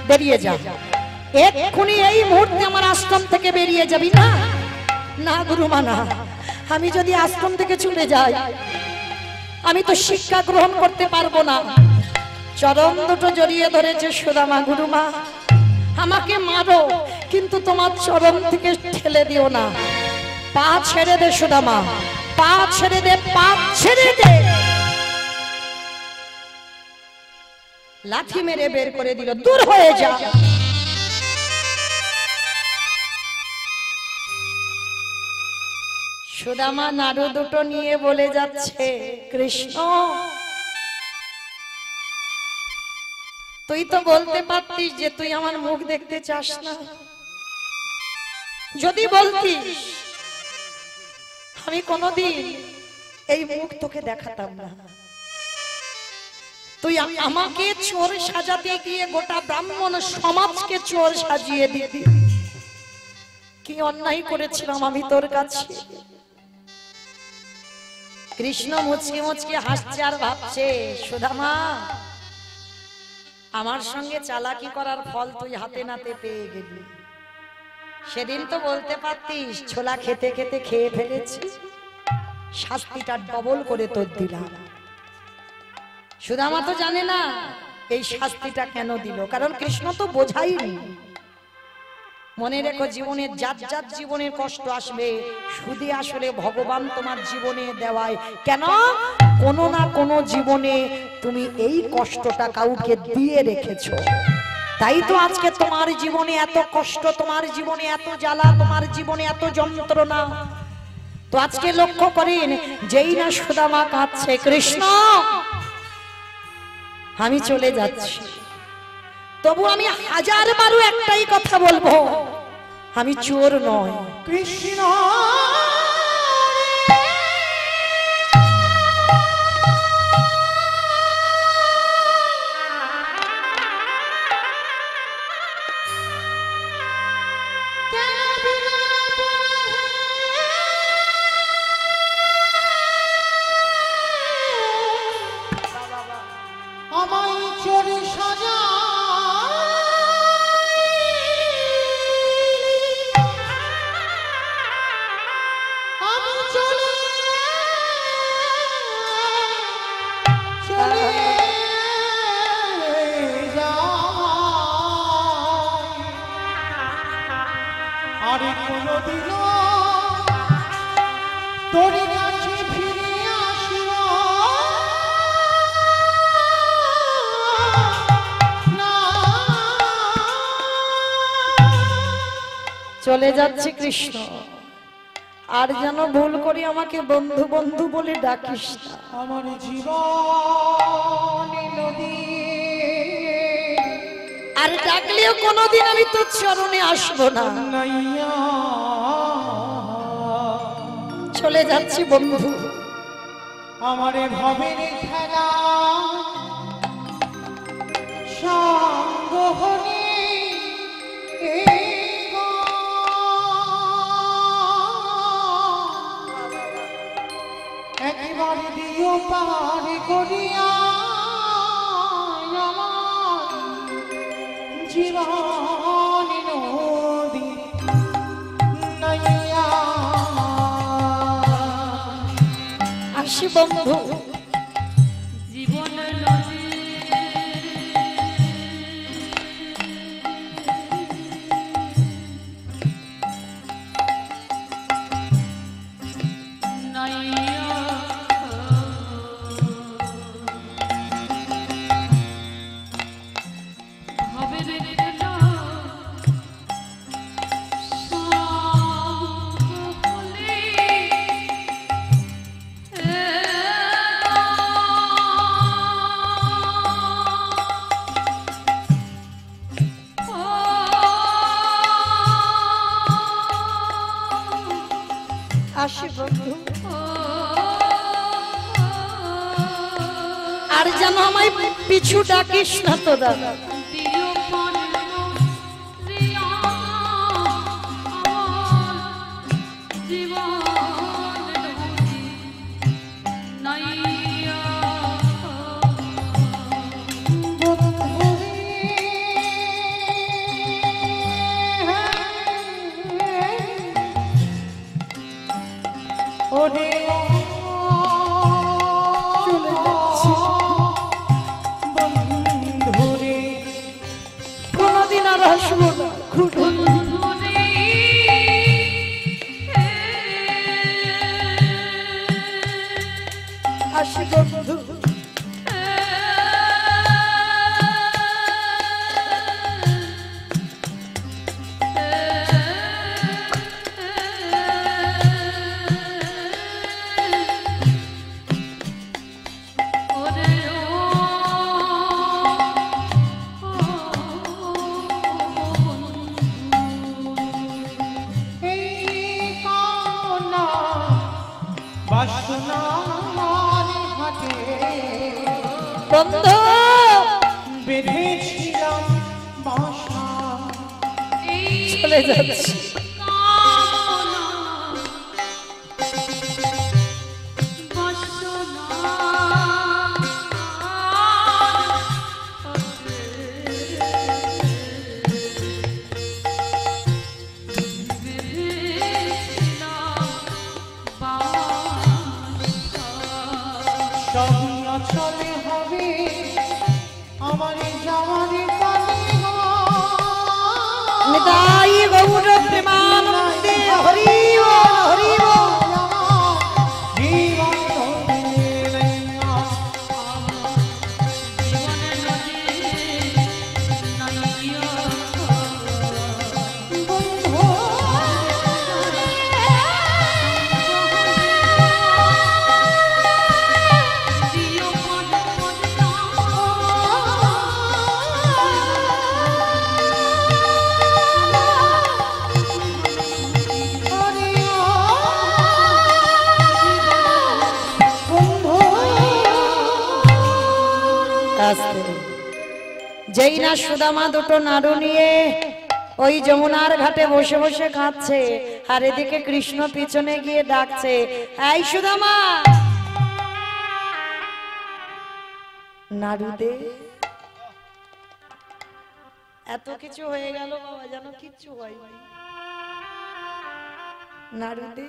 বেরিয়ে যা এক্ষুনি, এই মুহূর্তে আমার আশ্রম থেকে বেরিয়ে যাবি। না না গুরুমা না, আমি যদি আশ্রম থেকে চলে যাই আমি তো শিক্ষা গ্রহণ করতে পারবো না। চরণ দুটো জড়িয়ে ধরেছে সুদামা। গুরুমা আমাকে মারো কিন্তু তোমার চরণ থেকে ঠেলে দিও না। পা ছেড়ে দে সুদামা, পা ছেড়ে দে, পা ছেড়ে দে। লাঠি মেরে বের করে দিল, দূর হয়ে যা। সুদামা নাড়ু দুটো নিয়ে বলে যাচ্ছে, কৃষ্ণ তুই তো বলতে পারতিস যে তুই আমার মুখ দেখতে চাস না। যদি বলতিস আমি কোনোদিন এই মুখ তোকে দেখাতাম না। তুই আমাকে চোর সাজাতে গিয়ে গোটা ব্রাহ্মণ সমাজকে চোর সাজিয়ে দিবি। কি অন্যায় করেছিলাম আমি তোর কাছে। কৃষ্ণ মুচকি মুচকি হাসছে আর ভাবছে, সুদামা আমার সঙ্গে চালাকি করার ফল তুই হাতে নাতে পেয়ে গেলি। সেদিন তো বলতে পারতিস ছোলা খেতে খেতে খেয়ে ফেলেছি, শাস্তিটা ডবল করে তোর দিলাম। সুদামা তো জানে না এই শাস্তিটা কেন দিল, কারণ কৃষ্ণ তো বোঝাইনি। মনে রেখো জীবনে যার যার জীবনের কষ্ট আসবে, শুধু আসলে ভগবান তোমার জীবনে দেওয়ায়। কেন? কোনো না কোনো জীবনে তুমি এই কষ্টটা কাউকে দিয়ে রেখেছো, তাই তো আজকে তোমার জীবনে এত কষ্ট, তোমার জীবনে এত জ্বালা, তোমার জীবনে এত যন্ত্রণা। তো আজকে লক্ষ্য করেন, যেই না সুদামা কাঁদছে, কৃষ্ণ আমি চলে যাচ্ছি, তবু আমি হাজার বারো একটাই কথা বলবো, আমি চোর নয়। কৃষ্ণ আমায় চোরে সাজা আমি চলে চলে যাই, আর কোনদিন তোর কাছে ফিরে আসব না। চলে যাচ্ছি কৃষ্ণ, আর যেন ভুল করি আমাকে বন্ধু বন্ধু বলে ডাকিস না। আমার জীবন নদী, আর ডাকলেও কোনোদিন আমি তোর চরণে আসবো না। নাইয়া চলে যাচ্ছি বন্ধু। আমার ভবের খেলা সঙ্গ হলে একবার দিও পার করিয়া আমার জীবন নদী নাইয়া। আসি বন্ধু। জীবন নদী নাইয়া আসি বন্ধু, ও আর যেন আমায় পিছু ডাকিস না তো দাদা। দিও পর্ণ রিয়া আমার জীবন নদী নাইয়া ওরে চলে যাচ্ছি বন্ধুরে কোনোদিন আর আসবো না। খুটুন ধরে আসি বন্ধু, এই কামনা বাসনা আমার হাতে বন্ধু বেঁধেছিলাম বাসা চলে যাচ্ছি। সহিয়া চলে হবে আমার যাওয়ার কালে নিতাই গৌর প্রেমানন্দে হরি বল হরি বল। আস্তে। যেই না সুদামা দুটো নাড়ু নিয়ে ওই যমুনার ঘাটে বসে বসে কাঁদছে, আর এদিকে কৃষ্ণ পিছনে গিয়ে ডাকছে, এই সুদামা নাড়ু দে। এত কিছু হয়ে গেল বাবা, যেন কিচ্ছু হয়নি। নাড়ু দে।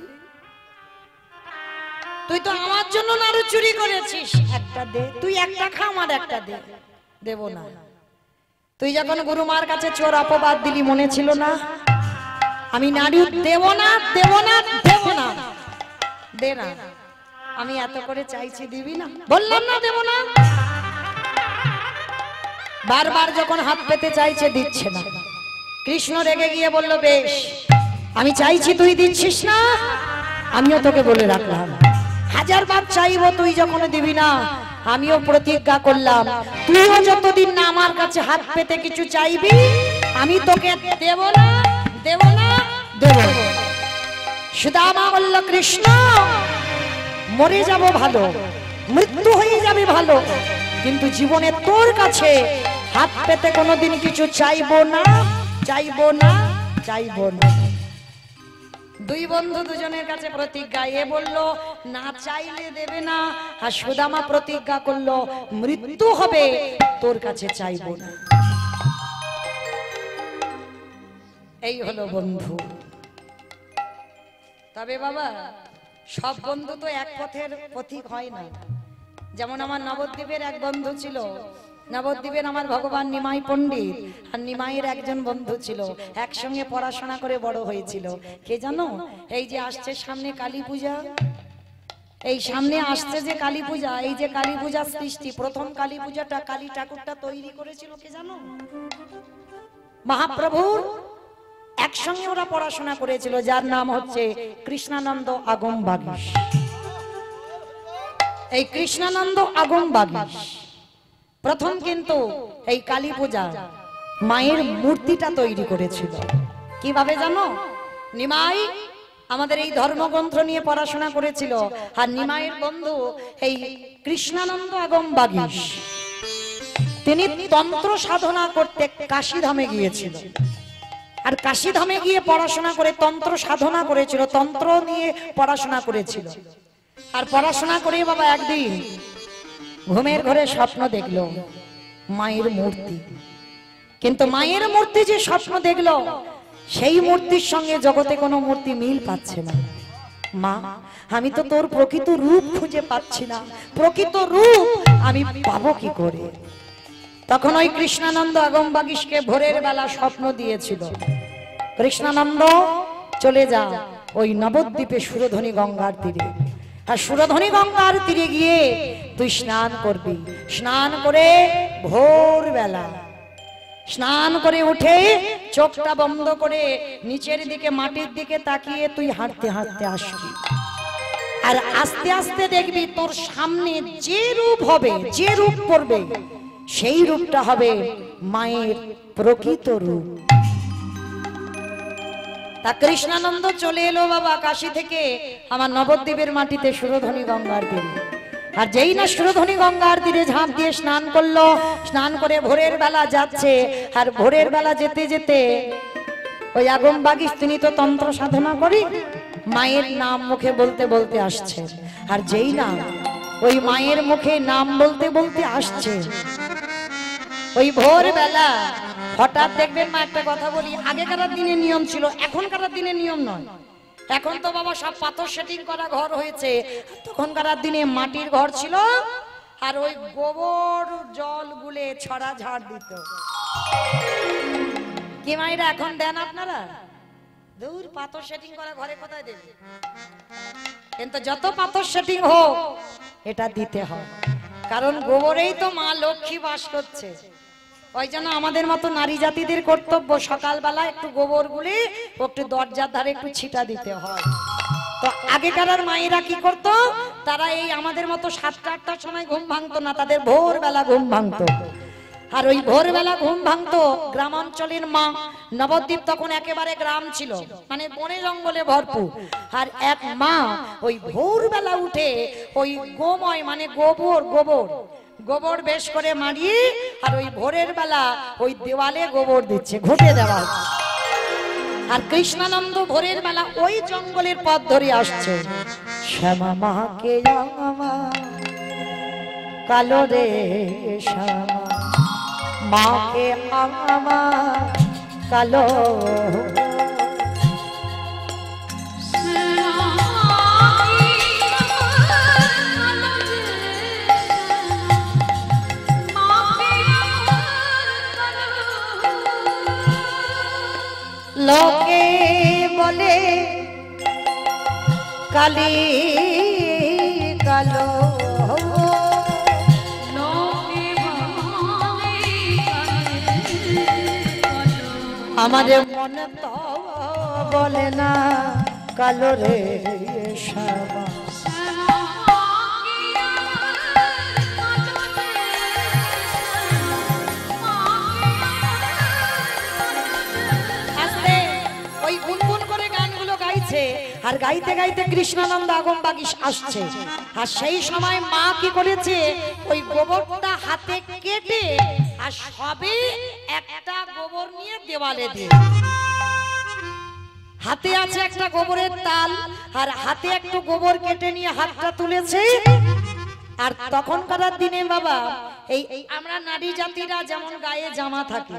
তুই তো আমার জন্য নাড়ু চুরি করেছিস, একটা দে। তুই একটা খা, আমার একটা দে। দেব না। তুই যখন গুরুমার কাছে চোর অপবাদ দিলি, মনে ছিল না আমি নাড়ু দেব না, দেব না, দেব না। দে না। আমি এত করে চাইছি, দিবি না? বললাম না দেব না। বারবার যখন হাত পেতে চাইছে, দিচ্ছে না। কৃষ্ণ রেগে গিয়ে বলল, বেশ, আমি চাইছি তুই দিচ্ছিস না, আমিও তোকে বলে রাখলাম, হাজার বার চাইবো, তুই যখন দিবি না, আমিও প্রতিজ্ঞা করলাম, তুইও যতদিন না আমার কাছে হাত পেতে কিছু চাইবি, আমি তোকে দেব না, দেব না, দেব না। সুদামা বলল, কৃষ্ণ, মরে যাব ভালো, মৃত্যু হয়ে যাবে ভালো, কিন্তু জীবনে তোর কাছে হাত পেতে কোনোদিন কিছু চাইবো না, চাইবো না, চাইবো না। দুই বন্ধু দুজনের কাছে প্রতিজ্ঞা। এ বলল না চাইলে দেবে না, আর সুদামা প্রতিজ্ঞা করলো মৃত্যু হবে, তোর কাছে চাইবো না। এই হলো বন্ধু। তবে বাবা, সব বন্ধু তো এক পথের পথিক হয় না। যেমন আমার নবদ্বীপের এক বন্ধু ছিল, নবদ্বীপের আমার ভগবান নিমাই পণ্ডিত, আর নিমাইয়ের একজন বন্ধু ছিল, একসঙ্গে পড়াশোনা করে বড় হয়েছিল। কে জানো? এই যে আসছে সামনে কালী পূজা, এই সামনে আসছে যে কালী পূজা, এই যে কালী পূজা সৃষ্টি, প্রথম কালী পূজাটা কালী ঠাকুরটা তৈরি করেছিল কে জানো? মহাপ্রভুর একসঙ্গে ওরা পড়াশোনা করেছিল, যার নাম হচ্ছে কৃষ্ণানন্দ আগম বাগীশ। এই কৃষ্ণানন্দ আগম বাগীশ প্রথম কিন্তু এই কালী পূজা মায়ের মূর্তিটা তৈরি করেছিল। কিভাবে জানো? নিমাই আমাদের এই ধর্মগ্রন্থ নিয়ে পড়াশোনা করেছিল। আর নিমাইয়ের বন্ধু এই কৃষ্ণানন্দ আগম বাগীশ, তিনি তন্ত্র সাধনা করতে কাশীধামে গিয়েছিল। আর কাশীধামে গিয়ে পড়াশোনা করে তন্ত্র সাধনা করেছিল, তন্ত্র নিয়ে পড়াশোনা করেছিল। আর পড়াশোনা করে বাবা একদিন ঘুমের ঘরে স্বপ্ন দেখলো মায়ের মূর্তি। কিন্তু মায়ের মূর্তি যে স্বপ্ন দেখলো, সেই মূর্তির সঙ্গে জগতে কোনো মূর্তি মিল পাচ্ছে না। মা, আমি তো তোর প্রকৃত রূপ খুঁজে পাচ্ছি না, প্রকৃত রূপ আমি পাবো কি করে? তখন ওই কৃষ্ণানন্দ আগম বাগীশকে ভোরের বেলা স্বপ্ন দিয়েছিল, কৃষ্ণানন্দ চলে যা ওই নবদ্বীপে সুরধনী গঙ্গার তীরে। আর সুরধনী গঙ্গার তীরে গিয়ে তুই স্নান করবি। স্নান করে ভোরবেলা স্নান করে উঠে চোখটা বন্ধ করে নিচের দিকে মাটির দিকে তাকিয়ে তুই হাঁটতে হাঁটতে আসবি। আর আস্তে আস্তে দেখবি তোর সামনে যে রূপ হবে, যে রূপ পড়বে, সেই রূপটা হবে মায়ের প্রকৃত রূপ। তা কৃষ্ণানন্দ চলে এলো বাবা কাশী থেকে আমার নবদ্বীপের মাটিতে সুরধনী গঙ্গার তীরে। আর যেই না সুরধনী গঙ্গার তীরে ঝাঁপ দিয়ে স্নান করলো, স্নান করে ভোরের বেলা যাচ্ছে। আর ভোরের বেলা যেতে যেতে ওই আগম বাগীশ, তিনি তো তন্ত্র সাধনা করি, মায়ের নাম মুখে বলতে বলতে আসছে। আর যেই না ওই মায়ের মুখে নাম বলতে বলতে আসছে, ওই ভোরবেলা হঠাৎ দেখবেন মা, একটা কথা বলি, আগেকার দিনে নিয়ম ছিল, এখনকার দিনে নিয়ম নয়। এখন তো বাবা সব পাথর সেটিং করা ঘর হয়েছে, তখনকার দিনে মাটির ঘর ছিল। আর ওই গোবর জল গুলে ছড়া ঝাড় দিত। কি মায়েরা এখন দেন আপনারা? দূর, পাথর সেটিং করা ঘরে কোথায় দেবে? কিন্তু যত পাথর সেটিং হোক, এটা দিতে হয়, কারণ গোবরেই তো মা লক্ষ্মী বাস করছে। ওই জন্য আমাদের মতো নারী জাতিদের কর্তব্য সকালবেলা একটু গোবর গুলে একটু দরজার ধারে একটু ছিটা দিতে হয়। তো আগেকার মায়েরা কি করতো, তারা এই আমাদের মতো 7টা-8টার সময় ঘুম ভাঙতো না, তাদের ভোরবেলা ঘুম ভাঙতো। আর ওই ভোরবেলা ঘুম ভাঙতো গ্রামাঞ্চলের মা। নবদ্বীপ তখন একেবারে গ্রাম ছিল, মানে বনে জঙ্গলে ভরপুর। আর এক মা ওই ভোরবেলা উঠে ওই গোময় মানে গোবর গোবর বেশ করে মারিয়ে, আর ওই ভোরের বেলা ওই দেওয়ালে গোবর দিচ্ছে, ঘুটে দেওয়া হচ্ছে। আর কৃষ্ণানন্দ ভোরের বেলা ওই জঙ্গলের পথ ধরে আসছে। শ্যামা মাকে কালো রে শ্যামা মাকে কালো, লোকে বলে কালি কালো, আমাদের মনে তো বলে না কালো রে শ্যামা। আর গাইতে গাইতে কৃষ্ণানন্দ আগম বাগীশ আসছে। আর সেই সময় মা কি করেছে, ওই গোবরটা হাতে কেটে আর সবে একটা গোবর নিয়ে দেওয়ালে দিয়ে, হাতে আছে একটা গোবরের তাল, আর হাতে একটু গোবর কেটে নিয়ে হাতটা তুলেছে। আর তখনকার দিনে বাবা এই আমরা নারী জাতিরা যেমন গায়ে জামা থাকে,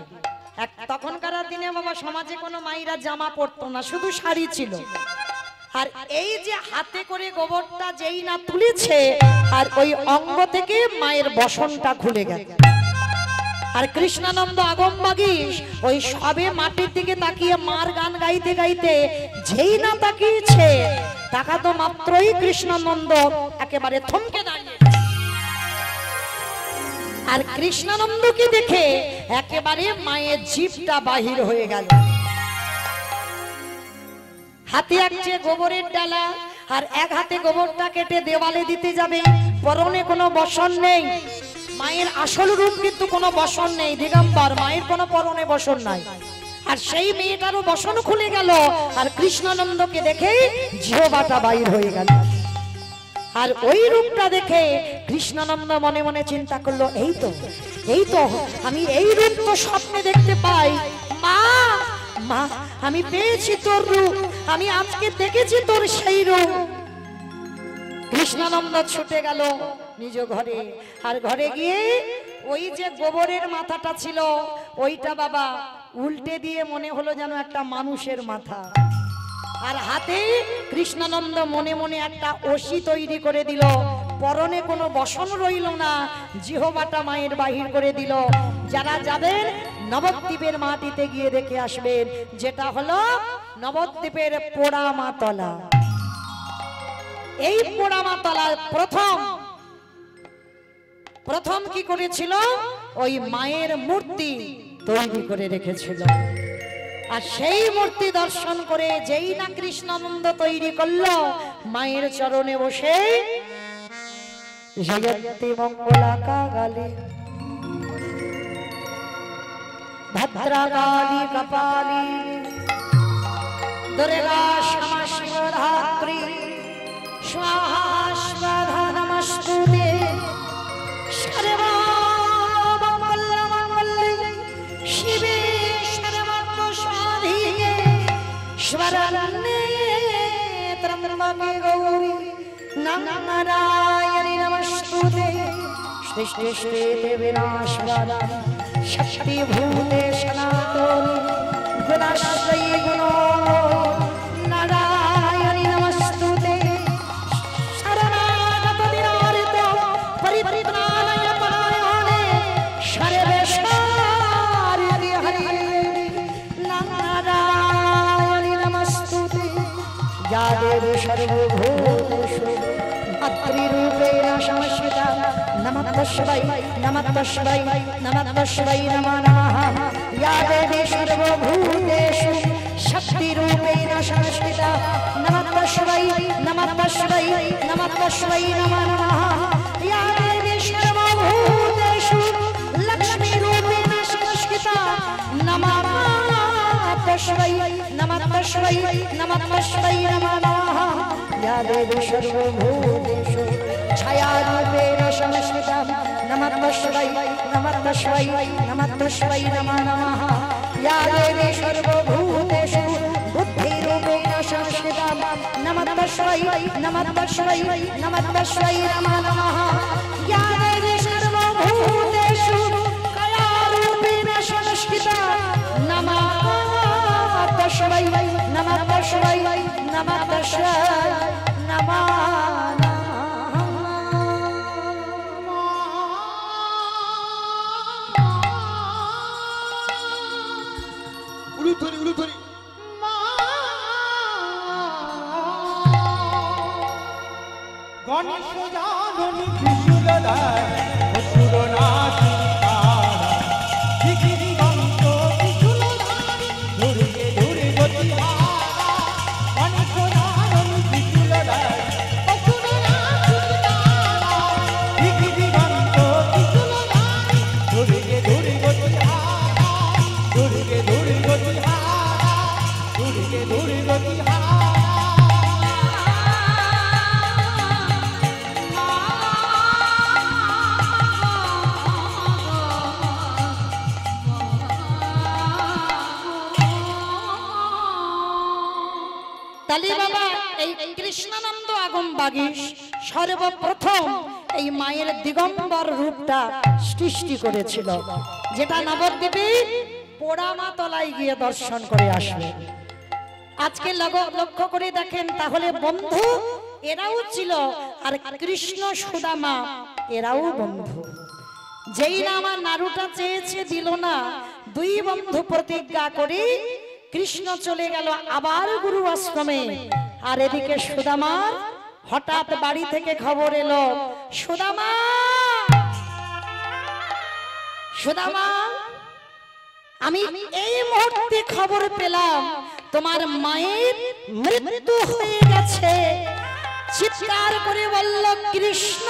তখনকার দিনে বাবা সমাজে কোনো মাইরা জামা পরতো না, শুধু শাড়ি ছিল। আর এই যে হাতে করে গোবরটা যেই না তুলেছে, আর ওই অঙ্গ থেকে মায়ের বসনটা খুলে গেছে। আর কৃষ্ণানন্দ আগম বাগীশ ওই সবে মাটির দিকে তাকিয়ে মার গান গাইতে গাইতে যেই না তাকিয়েছে, তাকাতো মাত্রই কৃষ্ণানন্দ একেবারে থমকে দাঁড়িয়ে। আর কৃষ্ণানন্দকে দেখে একেবারে মায়ের জিভটা বাহির হয়ে গেল। হাতে আছে গোবরের ডালা, আর এক হাতে গোবরটা কেটে দেওয়ালে দিতে যাবে, পরনে কোনো বসন নেই। মায়ের আসল রূপ কিন্তু কোনো বসন নেই, দিগম্বর, মায়ের কোনো পরনে বসন নাই। আর সেই মেয়েটারও বসন খুলে গেল, আর কৃষ্ণানন্দকে দেখে জিহ্বাটা বাইর হয়ে গেল। আর ওই রূপটা দেখে কৃষ্ণানন্দ মনে মনে চিন্তা করলো, এই তো আমি এই রূপ তো স্বপ্নে দেখতে পাই। মা মা আমি পেয়েছি তোর রূপ, আমি আজকে দেখেছি তোর সেই রূপ। কৃষ্ণানন্দ ছুটে গেল নিজ ঘরে, আর ঘরে গিয়ে ওই যে গোবরের মাথাটা ছিল ওইটা বাবা উল্টে দিয়ে মনে হলো যেন একটা মানুষের মাথা। আর হাতে কৃষ্ণানন্দ মনে মনে একটা অসি তৈরি করে দিল, পরনে কোনো বসন রইল না, জিহ্বাটা মায়ের বাহির করে দিল। যারা যাবেন নবদ্বীপের মাটিতে গিয়ে দেখে আসবেন, যেটা হলো নবদ্বীপের পোড়ামাতলা। এই পোড়ামাতলায় প্রথম কি করেছিল, ওই মায়ের মূর্তি তৈরি করে রেখেছিল। আর সেই মূর্তি দর্শন করে যেই না কৃষ্ণানন্দ তৈরি করলো, মায়ের চরণে বসে জয়ন্তী মঙ্গলা কালী ভদ্রকালী কপালী দুর্গা ক্ষমা শিবরাত্রি स्वाहा स्वाहा नमस्तुते सर्वमङ्गलमङ्गले शिवे सर्वसाधिके शरण्ये त्र्यम्बके गौरी नारायणि नमस्तुते सृष्टिस्ते विनाशकाला शक्तिभूते सनातनी गुणाश्रयी गुणो नारायणि नमस्तुते या देवी सर्वभूतेषु मातृरूपेण संस्थिता नमः तस्मै नमः तस्मै नमः तस्मै नमो नमः। या देवी सर्वभूतेषु शक्तिरूपेण संस्थिता नमः तस्मै नमः तस्मै नमः तस्मै नमो नमः। या देवी सर्वभूतेषु लक्ष्मीरूपेण संस्थिता नमः तस्मै नमः तस्मै नमः तस्मै नमो नमः। या देवी सर्वभूतेषु छायारूपेण संस्थिता नमः तस्मै नमः तस्मै नमः तस्मै नमो नमः। या देवी सर्वभूतेषु बुद्धिरूपेण संस्थिता नमः तस्मै नमः तस्मै नमः तस्मै नमो नमः। या देवी सर्वभूतेषु कायारूपेण संस्थिता नमः तस्मै नमः तस्मै नमः तस्मै नमो উলুধ্বনি উলুধ্বনি গণেশ জাননী ত্রিশূলধার অসুর নাশী তারা দিগন্ত ত্রিশূলধারী দুর্গে দুর্গতি হারা। গণেশ জাননী ত্রিশূলধার অসুর নাশী তারা দিগন্ত ত্রিশূলধারী দুর্গে দুর্গতি হারা। দুর্গে দুর্গতি হারা দুর্গে দুর্গতি হারা। তালি বাবা এই কৃষ্ণানন্দ আগম বাগীশ সর্বপ্রথম এই মায়ের দিগম্বর রূপটা সৃষ্টি করেছিল, যেটা নবদ্বীপে পোড়ামাতলায় গিয়ে দর্শন করে আসবে। আজকে লক্ষ্য করে দেখেন তাহলে বন্ধু এরাও ছিল, আর কৃষ্ণ সুদামা এরাও বন্ধু। যেই না আমার নাড়ুটা চেয়েছে দিল না, দুই বন্ধু প্রতিজ্ঞা করে কৃষ্ণ চলে গেল আবার গুরু আশ্রমে। আর এদিকে সুদামার হঠাৎ বাড়ি থেকে খবর এলো, সুদামা সুদামা আমি এই মুহূর্তে খবর পেলাম তোমার মায়ের মৃত্যু হয়ে গেছে। চিৎকার করে বলল কৃষ্ণ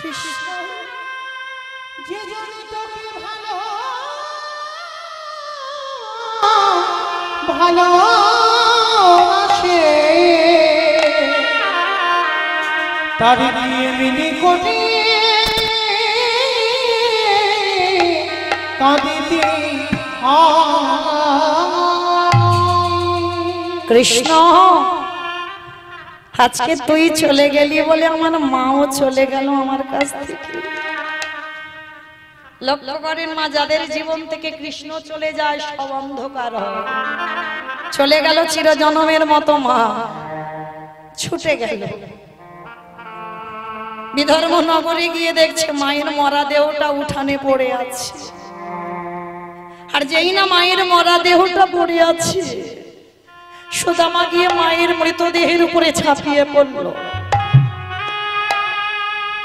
কৃষ্ণ যে জন তোকে ভালোবাসে তারি দিয়ে মিনি কোটি কাঁদিতে কৃষ্ণ আজকে তুই চলে গেলি বলে আমার মাও চলে গেল আমার কাছ থেকে। লক্ষ্য করেন মা, যাদের জীবন থেকে কৃষ্ণ চলে যায় সব অন্ধকার হয়। চলে গেল চিরজনমের মতো মা, ছুটে গেল। বিধর্ম নগরে গিয়ে দেখছে মায়ের মরা দেহটা উঠানে পড়ে আছে। আর যেই না মায়ের মরা দেহটা পড়ে আছে, সুদামা গিয়ে মায়ের মৃতদেহের উপরে ঝাঁপিয়ে পড়ল।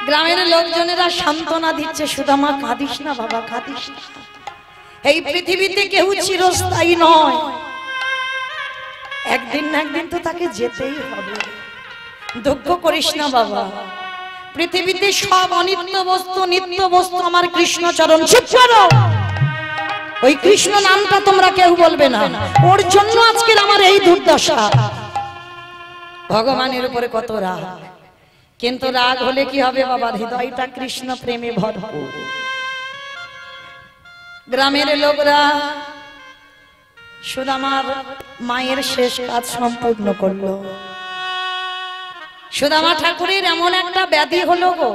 গ্রামের লোকজনেরা সান্ত্বনা দিচ্ছে, সুদামা কাঁদিস না বাবা, কাঁদিস না। এই পৃথিবীতে কেউ চিরস্থায়ী নয়, একদিন না একদিন তো তাকে যেতেই হবে। দুঃখ করিস না বাবা, পৃথিবীতে সব অনিত্য বস্তু, নিত্য বস্তু আমার কৃষ্ণচরণ। চুপ করো, ওই কৃষ্ণ নামটা তোমরা কেউ বলবে না, ওর জন্য আজকের আমার এই দুর্দশা। ভগবানের উপরে কত রাগ, কিন্তু রাগ হলে কি হবে বাবার হৃদয়টা কৃষ্ণ প্রেমে ভরপুর। গ্রামের লোকরা সুদামার মায়ের শেষ কাজ সম্পূর্ণ করলো। সুদামা ঠাকুরের এমন একটা ব্যাধি হলো গো,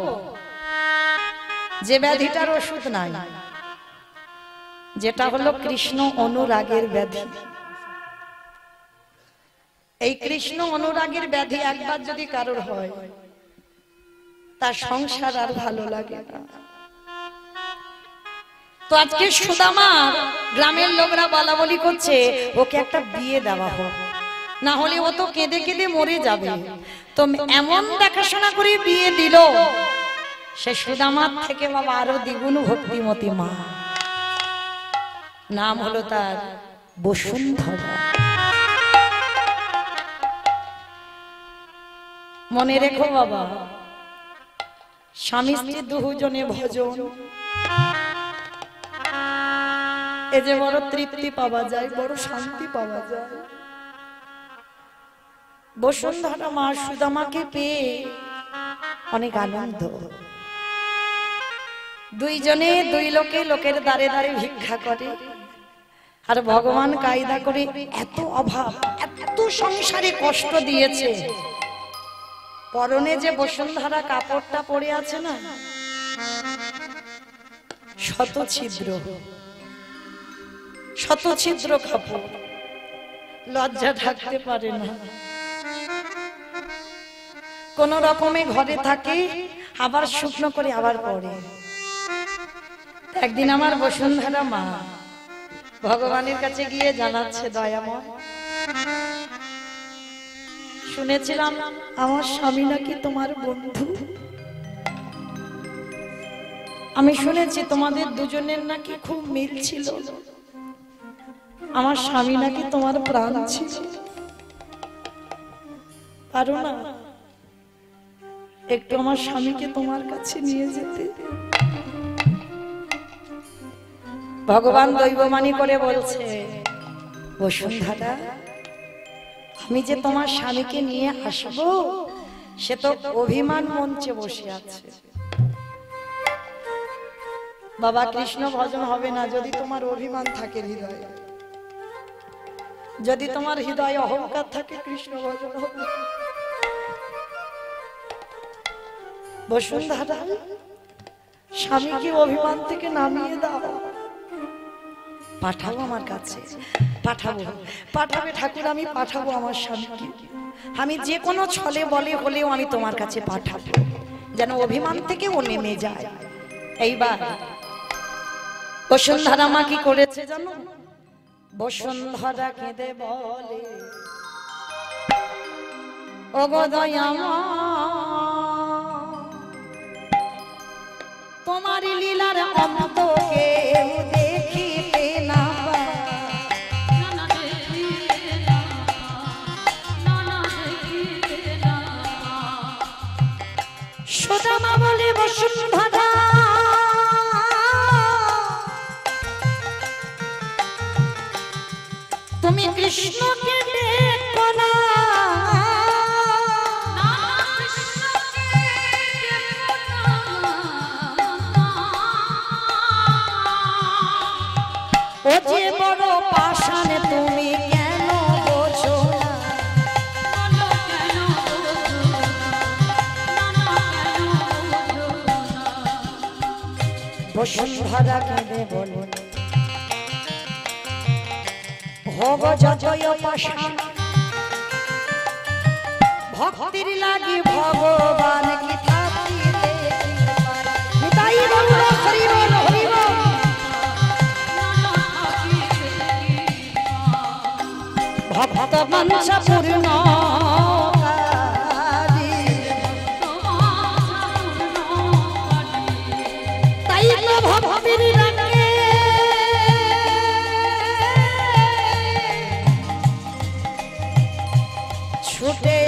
যে ব্যাধিটার ওষুধ নাই, যেটা হলো কৃষ্ণ অনুরাগের ব্যাধি। এই কৃষ্ণ অনুরাগের ব্যাধি একবার যদি কারোর হয়, তার সংসার আর ভালো লাগে না। তো আজকে সুদামার গ্রামের লোকরা বলা বলি করছে, ওকে একটা বিয়ে দেওয়া হোক, না হলে ও তো কেঁদে কেঁদে মরে যাবে। তো এমন দেখাশোনা করে বিয়ে দিল, সে সুদামার থেকে বাবা আরো দ্বিগুণ ভক্তিমতী মা। নাম হলো তার বসুন্ধরা। মনে রেখো বাবা, স্বামী স্ত্রী দুজনে ভজন, এ যে বড় তৃপ্তি পাওয়া যায়, বড় শান্তি পাওয়া যায়। বসুন্ধরা মা সুদামাকে পেয়ে অনেক আনন্দ। দুইজনে দুই লোকে লোকের দ্বারে দ্বারে ভিক্ষা করে, আর ভগবান কায়দা করে এত অভাব, এত সংসারে কষ্ট দিয়েছে। পরনে যে বসুন্ধরা কাপড়টা পরে আছে না, শত ছিদ্র, শত ছিদ্র কাপড়, লজ্জা ঢাকতে পারে না। কোন রকমে ঘরে থাকে, আবার শুকনো করে আবার পরে। একদিন আমার বসুন্ধরা মা ভগবানের কাছে গিয়ে জানাচ্ছে, দয়াময়, শুনেছিলাম আমার স্বামী নাকি তোমার বন্ধু। আমি শুনেছি তোমাদের দুজনের নাকি খুব মিল ছিল। আমার স্বামী নাকি তোমার প্রাণ ছিল। পারো না একটু আমার স্বামীকে তোমার কাছে নিয়ে যেতে? ভগবান দৈববাণী করে বলছে, বসুন্ধরা, আমি যে তোমার স্বামীকে নিয়ে আসবো, সে তো অভিমান মঞ্চে বসে আছে। বাবা, কৃষ্ণ ভজন হবে না যদি তোমার অভিমান থাকে হৃদয়ে, যদি তোমার হৃদয়ে অহংকার থাকে, কৃষ্ণ ভজন হবে না। বসুন্ধরা, স্বামীকে অভিমান থেকে নামিয়ে দাও, পাঠাবো আমার কাছে, পাঠাবো, পাঠাবে ঠাকুর, আমি পাঠাবো আমার স্বামীকে। আমি যে কোনো ছলে বলে হলেও আমি তোমার কাছে পাঠাবো, যেন অভিমান থেকে ও নেমে যায়। এইবার বসুন্ধরা মা কি করেছে জানো? বসুন্ধরা কেঁদে বলে, ও গো দয়ামা, তোমার লীলার অন্ত কেউ দেখিতে না পায়। সুদামা বলে, বসুন্ধরা তুমি কৃষ্ণকে দেখো না, ও যে বড় পাষাণে তুমি কেন বোঝো না? বসুন্ধরা কেঁদে বলো ভব যতই পাষাণ, ভক্তির লাগি ভগবান কি থাকিলে নিতাই বলো হরি বল হরি বল। ভক্ত মনসা পূর্ণ তাই তো ভক্তির লাগে ছুটে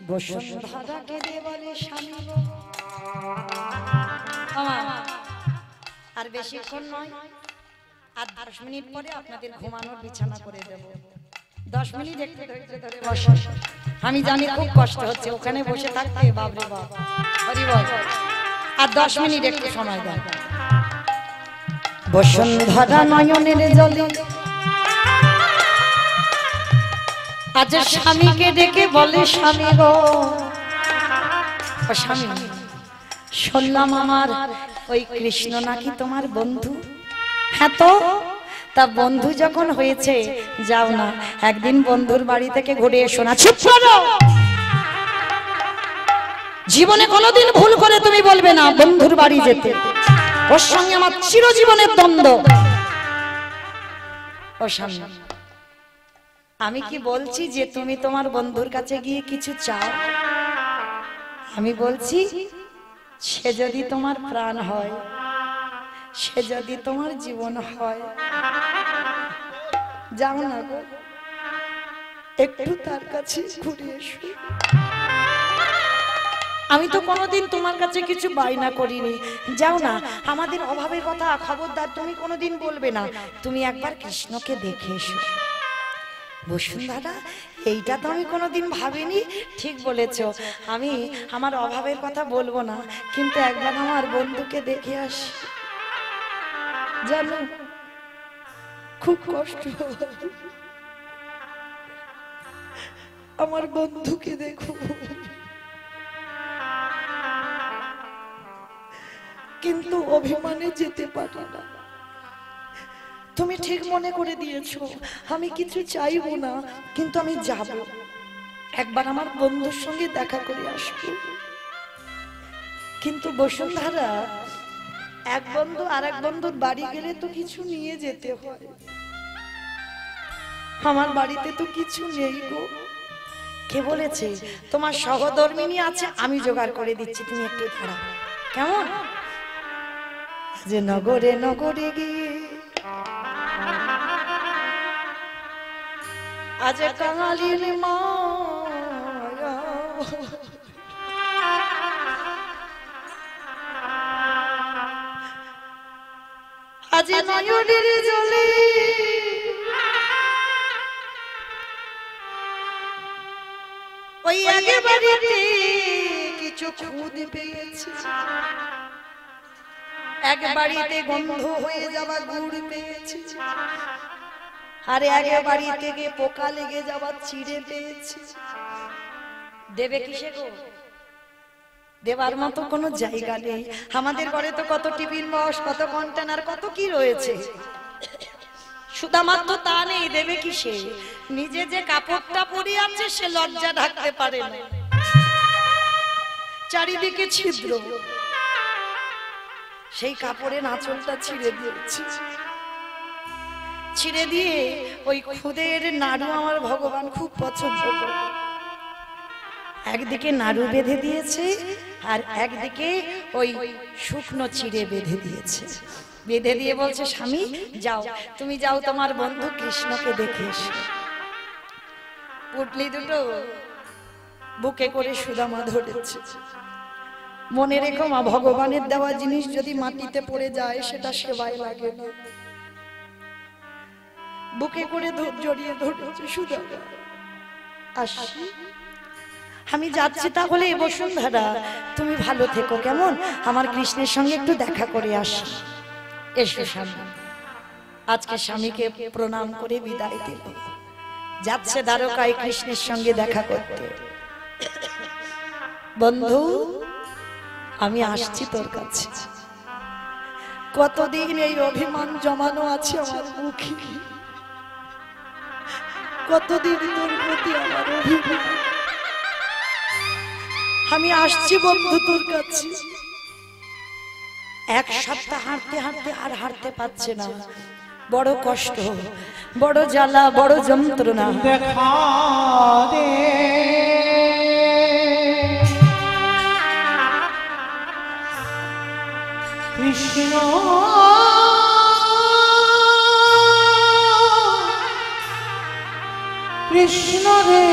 বসুন্ধরা কেঁদে বলে স্বামী গো। আর বেশিক্ষণ নয়, আর 10 মিনিট পরে আপনাদের ঘুমানোর বিছানা করে দেব। 10 মিনিট একটু ধৈর্য ধরে বসো। আমি জানি খুব কষ্ট হচ্ছে ওখানে বসে থাকতে, বাবরে বাপ হরি বল। আর 10 মিনিট একটু সময় দেন। বসুন্ধরা নয়নের জলে আজ স্বামীকে ডেকে বলে স্বামী গো, ও স্বামী শুনলাম আমার ওই কৃষ্ণ নাকি তোমার বন্ধু। হ্যাঁ তো, তা বন্ধু যখন হয়েছে যাও না একদিন বন্ধুর বাড়ি থেকে ঘুরে এসো না। চুপ করো, জীবনে কোনোদিন ভুল করে তুমি বলবে না বন্ধুর বাড়ি যেতে, ওর সঙ্গে আমার চিরজীবনের দ্বন্দ্ব। ও স্বামী আমি কি বলছি যে তুমি তোমার বন্ধুর কাছে গিয়ে কিছু চাও? আমি বলছি সে যদি তোমার প্রাণ হয়, সে যদি তোমার জীবন হয়, যাও না গো একটু তার কাছে ঘুরে এসো। আমি তো কোনোদিন তোমার কাছে কিছু বায়না করিনি, যাও না। আমাদের অভাবের কথা খবরদার তুমি কোনোদিন বলবে না, তুমি একবার কৃষ্ণকে দেখে এসো। বসুন্ধরা এইটা তো আমি কোনোদিন ভাবিনি, ঠিক বলেছো, আমি আমার অভাবের কথা বলবো না, কিন্তু একবার আমার বন্ধুকে দেখে আসি। জানো খুব কষ্ট আমার বন্ধুকে দেখো, কিন্তু অভিমানে যেতে পারি না। তুমি ঠিক মনে করে দিয়েছো আমি কিছু চাইবো না, কিন্তু আমি যাব, একবার আমার বন্ধুর সঙ্গে দেখা করে আসবো। কিন্তু বসুন্ধরা এক বন্ধু আর এক বন্ধুর বাড়ি গেলে তো কিছু নিয়ে যেতে হয়, আমার বাড়িতে তো কিছু নেই গো। কে বলেছে? তোমার সহধর্মিনী আছে, আমি জোগাড় করে দিচ্ছি, তুমি একটু দাঁড়াও কেমন? যে নগরে নগরে গিয়ে আজ কাঙালির মায়া আজ নয়নের জলে ওই আগে বাড়িতে কিছু খুদ পেয়েছি, এক বাড়িতে গন্ধ হয়ে যাওয়া গুড় পেয়েছি, আর এক বাড়ি থেকে পোকা লেগে যাওয়া চিড়ে পেয়েছি। দেবে কিসে গো? দেবার মতো কোনো জায়গা নেই। আমাদের ঘরে তো কত টিফিন বক্স, কত কন্টেনার, কত কি রয়েছে, শুধুমাত্র তা নেই, দেবে কিসে? নিজে যে কাপড়টা পরে আছে সে লজ্জা ঢাকতে পারে না, চারিদিকে ছিদ্র, সেই কাপড়ের আঁচলটা ছিঁড়ে দিয়েছি। ছিঁড়ে দিয়ে ওই খুদের নাড়ু আমার ভগবান খুব পছন্দ করে, একদিকে নাড়ু বেঁধে দিয়েছে আর একদিকে ওই শুকনো চিড়ে বেঁধে দিয়েছে। বেঁধে দিয়ে বলছে স্বামী যাও, তুমি যাও তোমার বন্ধু কৃষ্ণকে দেখে এসো। পুটলি দুটো বুকে করে সুদামা ধরেছে। মনে রেখো মা, ভগবানের দেওয়া জিনিস যদি মাটিতে পড়ে যায় সেটা সেবায় লাগে না। বুকে করে জড়িয়ে ধরেছে সুদামা। আসি, আমি যাচ্ছি তাহলে। বসুন্ধরা, তুমি ভালো থেকো কেমন? আমার কৃষ্ণের সঙ্গে একটু দেখা করে আসি। এসো স্বামী। আজকে স্বামীকে প্রণাম করে বিদায় দিল। যাচ্ছে দ্বারকায় কৃষ্ণের সঙ্গে দেখা করতে। বন্ধু, আমি আসছি তোর কাছে। কতদিন এই অভিমান জমানো আছে আমার মুখে, কতদিন তোর প্রতি আমার অভিমান। আমি আসছি বন্ধু তোর কাছে। এক সপ্তাহ হাঁটতে হাঁটতে আর হাঁটতে পারছে না। বড় কষ্ট, বড় জ্বালা, বড় যন্ত্রণা। দেখা দে কৃষ্ণ, কৃষ্ণ রে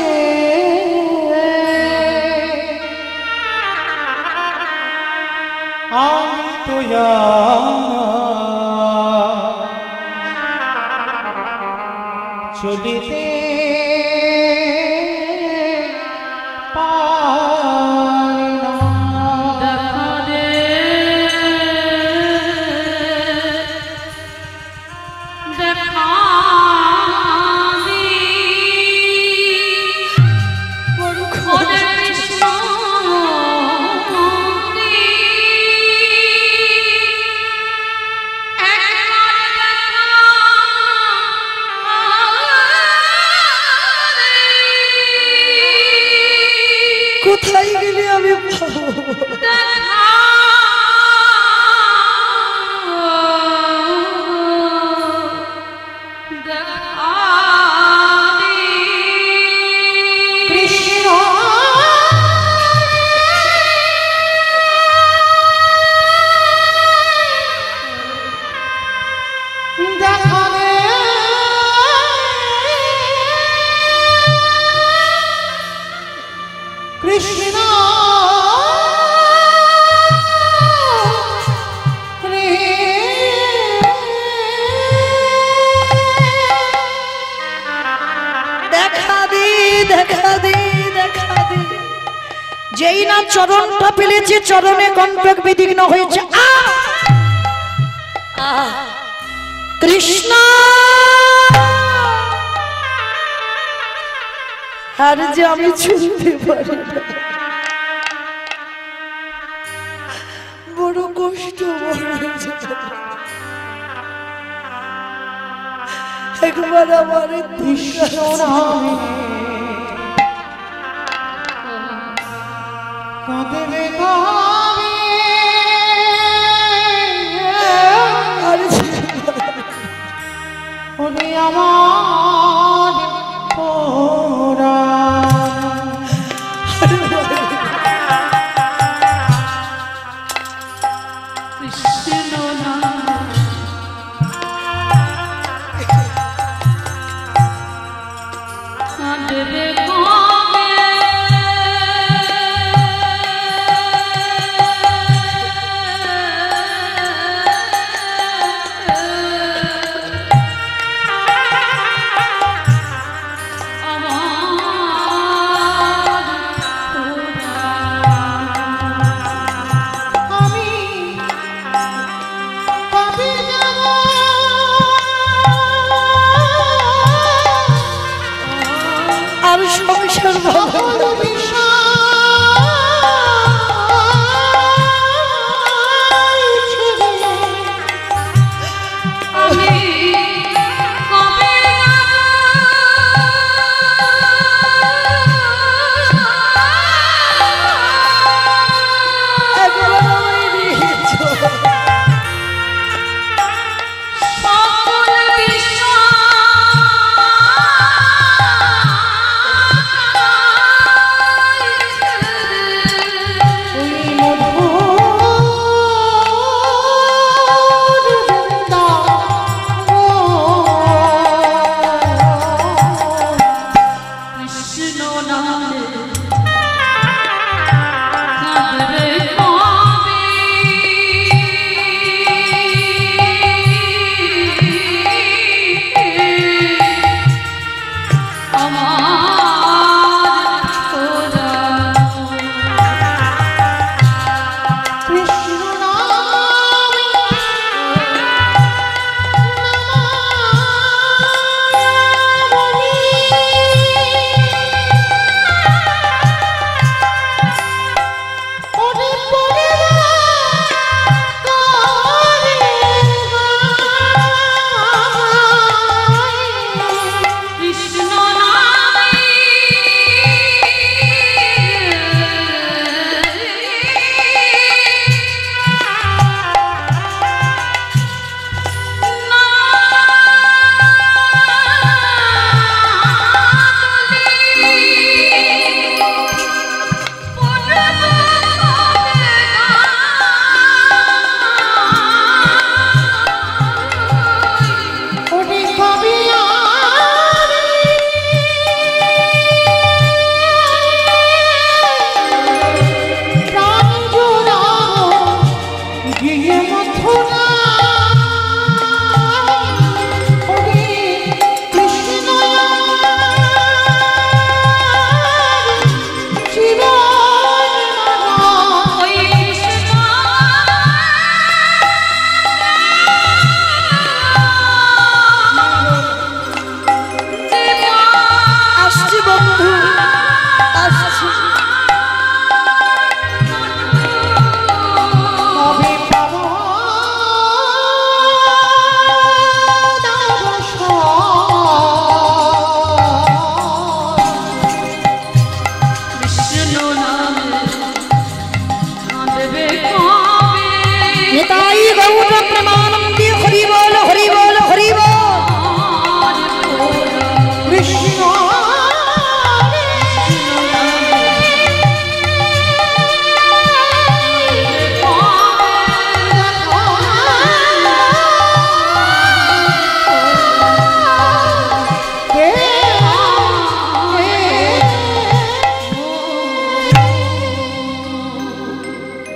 আমি তো চলিতে পারি না। দেখা দে দেখা দি ওরে কৃষ্ণ কোথায় গেলে আমি পাবো? কৃষ্ণ দেখা দে কৃষ্ণ রে দেখা দি, দেখা দি, দেখা দি। যেই না চরণটা পেলেছে, চরণে কণ্টক বিদীর্ণ হয়েছে। কৃষ্ণ, আর যে আমি ছুঁতে পারি না। বড় কষ্ট, বড় জ্বালা। একবার আমার কৃষ্ণ নামে কাঁদবে কাবে আর ওরে আমার পরাণ। কৃষ্ণ নাম কাঁদবে কবে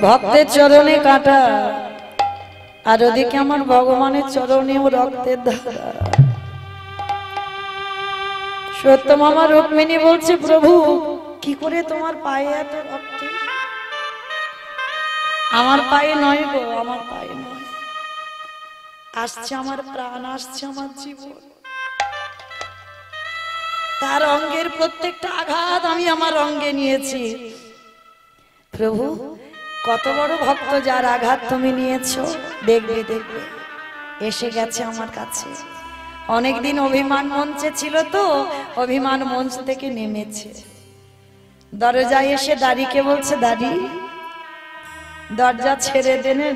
ভক্তের চরণে কাটা, আর ওদিকে আমার ভগবানের চরণেও রক্তের ধারা। সত্যভামা রুক্মিণী বলছে, প্রভু কি করে তোমার পায়ে এত রক্ত? আমার পায়ে নয় গো, আমার পায়ে নয়, আসছে আমার প্রাণ, আসছে আমার জীবন। তার অঙ্গের প্রত্যেকটা আঘাত আমি আমার অঙ্গে নিয়েছি। প্রভু কত বড় ভক্ত, যার আঘাত তুমি নিয়েছো, দেখবে দেখবে এসে গেছে আমার কাছে। অনেকদিন অভিমান মঞ্চে ছিল তো, অভিমান মঞ্চ থেকে নেমেছে, দরজায় এসে দাঁড়িয়ে বলছে, দাঁড়ি দরজা ছেড়ে দেনে,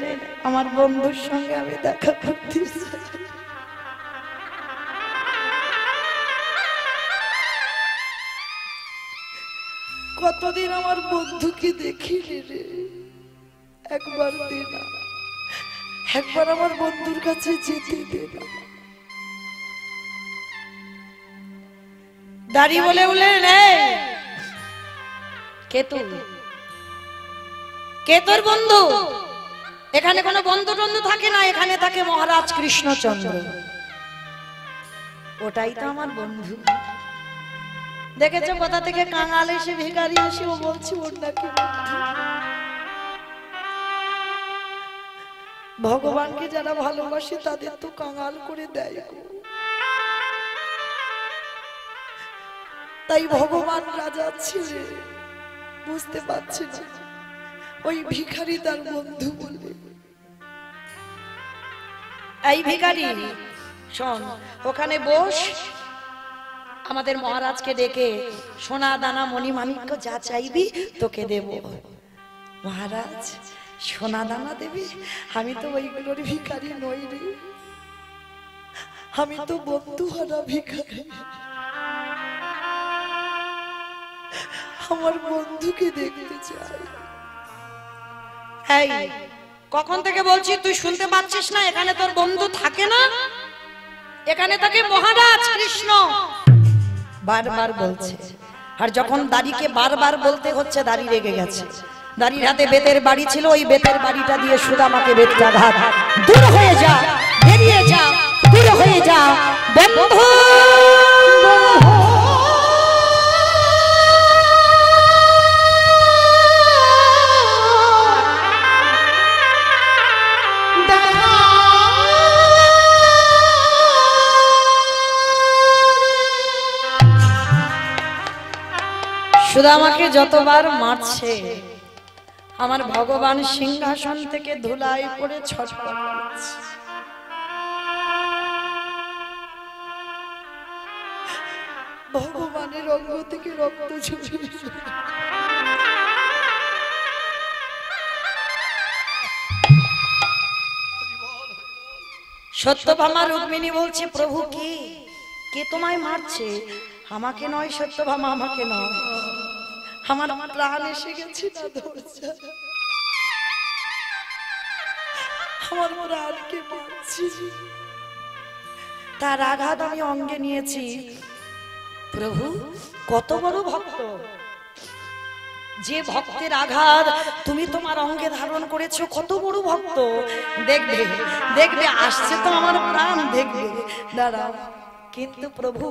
আমার বন্ধুর সঙ্গে আমি দেখা করতে চাই। কতদিন আমার বন্ধুকে দেখিনি রে, একবার দে না, একবার আমার বন্ধুর কাছে যেতে দে না। দাঁড়িয়ে বলে বললেন, কে তুই? কে তোর বন্ধু? এখানে কোনো বন্ধু টন্ধু থাকে না, এখানে থাকে মহারাজ কৃষ্ণচন্দ্র। ওটাই তো আমার বন্ধু। দেখেছো কোথা থেকে কাঙাল এসে ভিখারি এসে ও বলছি ওর নাকি বন্ধু। ভগবানকে যারা ভালোবাসে তাদের তো কাঙাল করে দেয় গো। তাই ভগবান রাজা ছেড়ে বুঝতে পারছে না ওই ভিখারি তার বন্ধু বলে। এই ভিখারি শোন, ওখানে বস, আমাদের মহারাজকে ডেকে সোনা দানা মণি মাণিক্য যা চাইবি তোকে দেব। মহারাজ সোনা দানা দেবে? আমি তো ওইগুলোর ভিখারি নই রে, আমি তো বন্ধু হারা ভিখারি। আমার বন্ধুকে দেখতে চাই। এই কখন থেকে বলছি, তুই শুনতে পাচ্ছিস না? এখানে তোর বন্ধু থাকে না, এখানে থাকে মহারাজ কৃষ্ণ। বারবার বলছে, আর যখন দাড়িকে বারবার বলতে হচ্ছে, দাড়ি রেগে গেছে। দাড়ির হাতে বেতের বাড়ি ছিল, ওই বেতের বাড়িটা দিয়ে সুদামাকে বেত্রাঘাত। দূর হয়ে যা, বেরিয়ে যা, দূর হয়ে যা বন্ধু। সুদামাকে যতবার মারছে, আমার ভগবান সিংহাসন থেকে ধুলাই পড়ে ছটফট করছে। ভগবানের অঙ্গ থেকে রক্ত ঝরছে। সত্যভামা রুক্মিণী বলছে, প্রভু কে কে তোমায় মারছে? আমাকে নয় সত্যভামা, আমাকে নয়, আমার প্রাণ এসে গেছে না দরজা, আমার প্রাণকে মারছি, তার আঘাত আমি অঙ্গে নিয়েছি। প্রভু কত বড় ভক্ত, যে ভক্তের আঘাত তুমি তোমার অঙ্গে ধারণ করেছো, কত বড় ভক্ত। দেখবে দেখবে আসছে তো আমার প্রাণ, দেখবে দাঁড়াও। কিন্তু প্রভু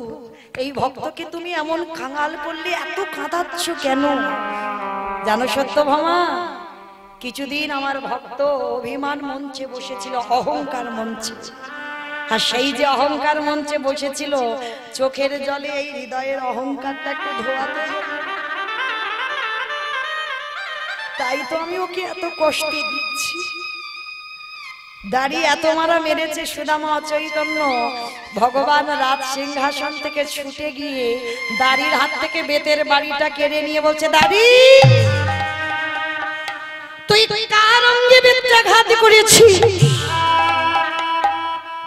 এই ভক্তকে তুমি এমন কাঙাল করলে, এত কাঁদাচ্ছ কেন? জানো সত্যভামা, কিছুদিন আমার ভক্ত অভিমান মঞ্চে বসেছিল, অহংকার মঞ্চে। আর সেই যে অহংকার মঞ্চে বসেছিল, চোখের জলে এই হৃদয়ের অহংকারটা একটু ধোয়াতে হবে। তাই তো আমি ওকে এত কষ্ট দিচ্ছি। দাড়ি এত মারা মেরেছে সুদামা চৈতন্য, ভগবান রাজ সিংহাসন থেকে ছুটে গিয়ে দাড়ির হাত থেকে বেতের বাড়িটা কেড়ে নিয়ে বলছে, দাড়ি তুই কার অঙ্গে বেত্রাঘাত করেছিস?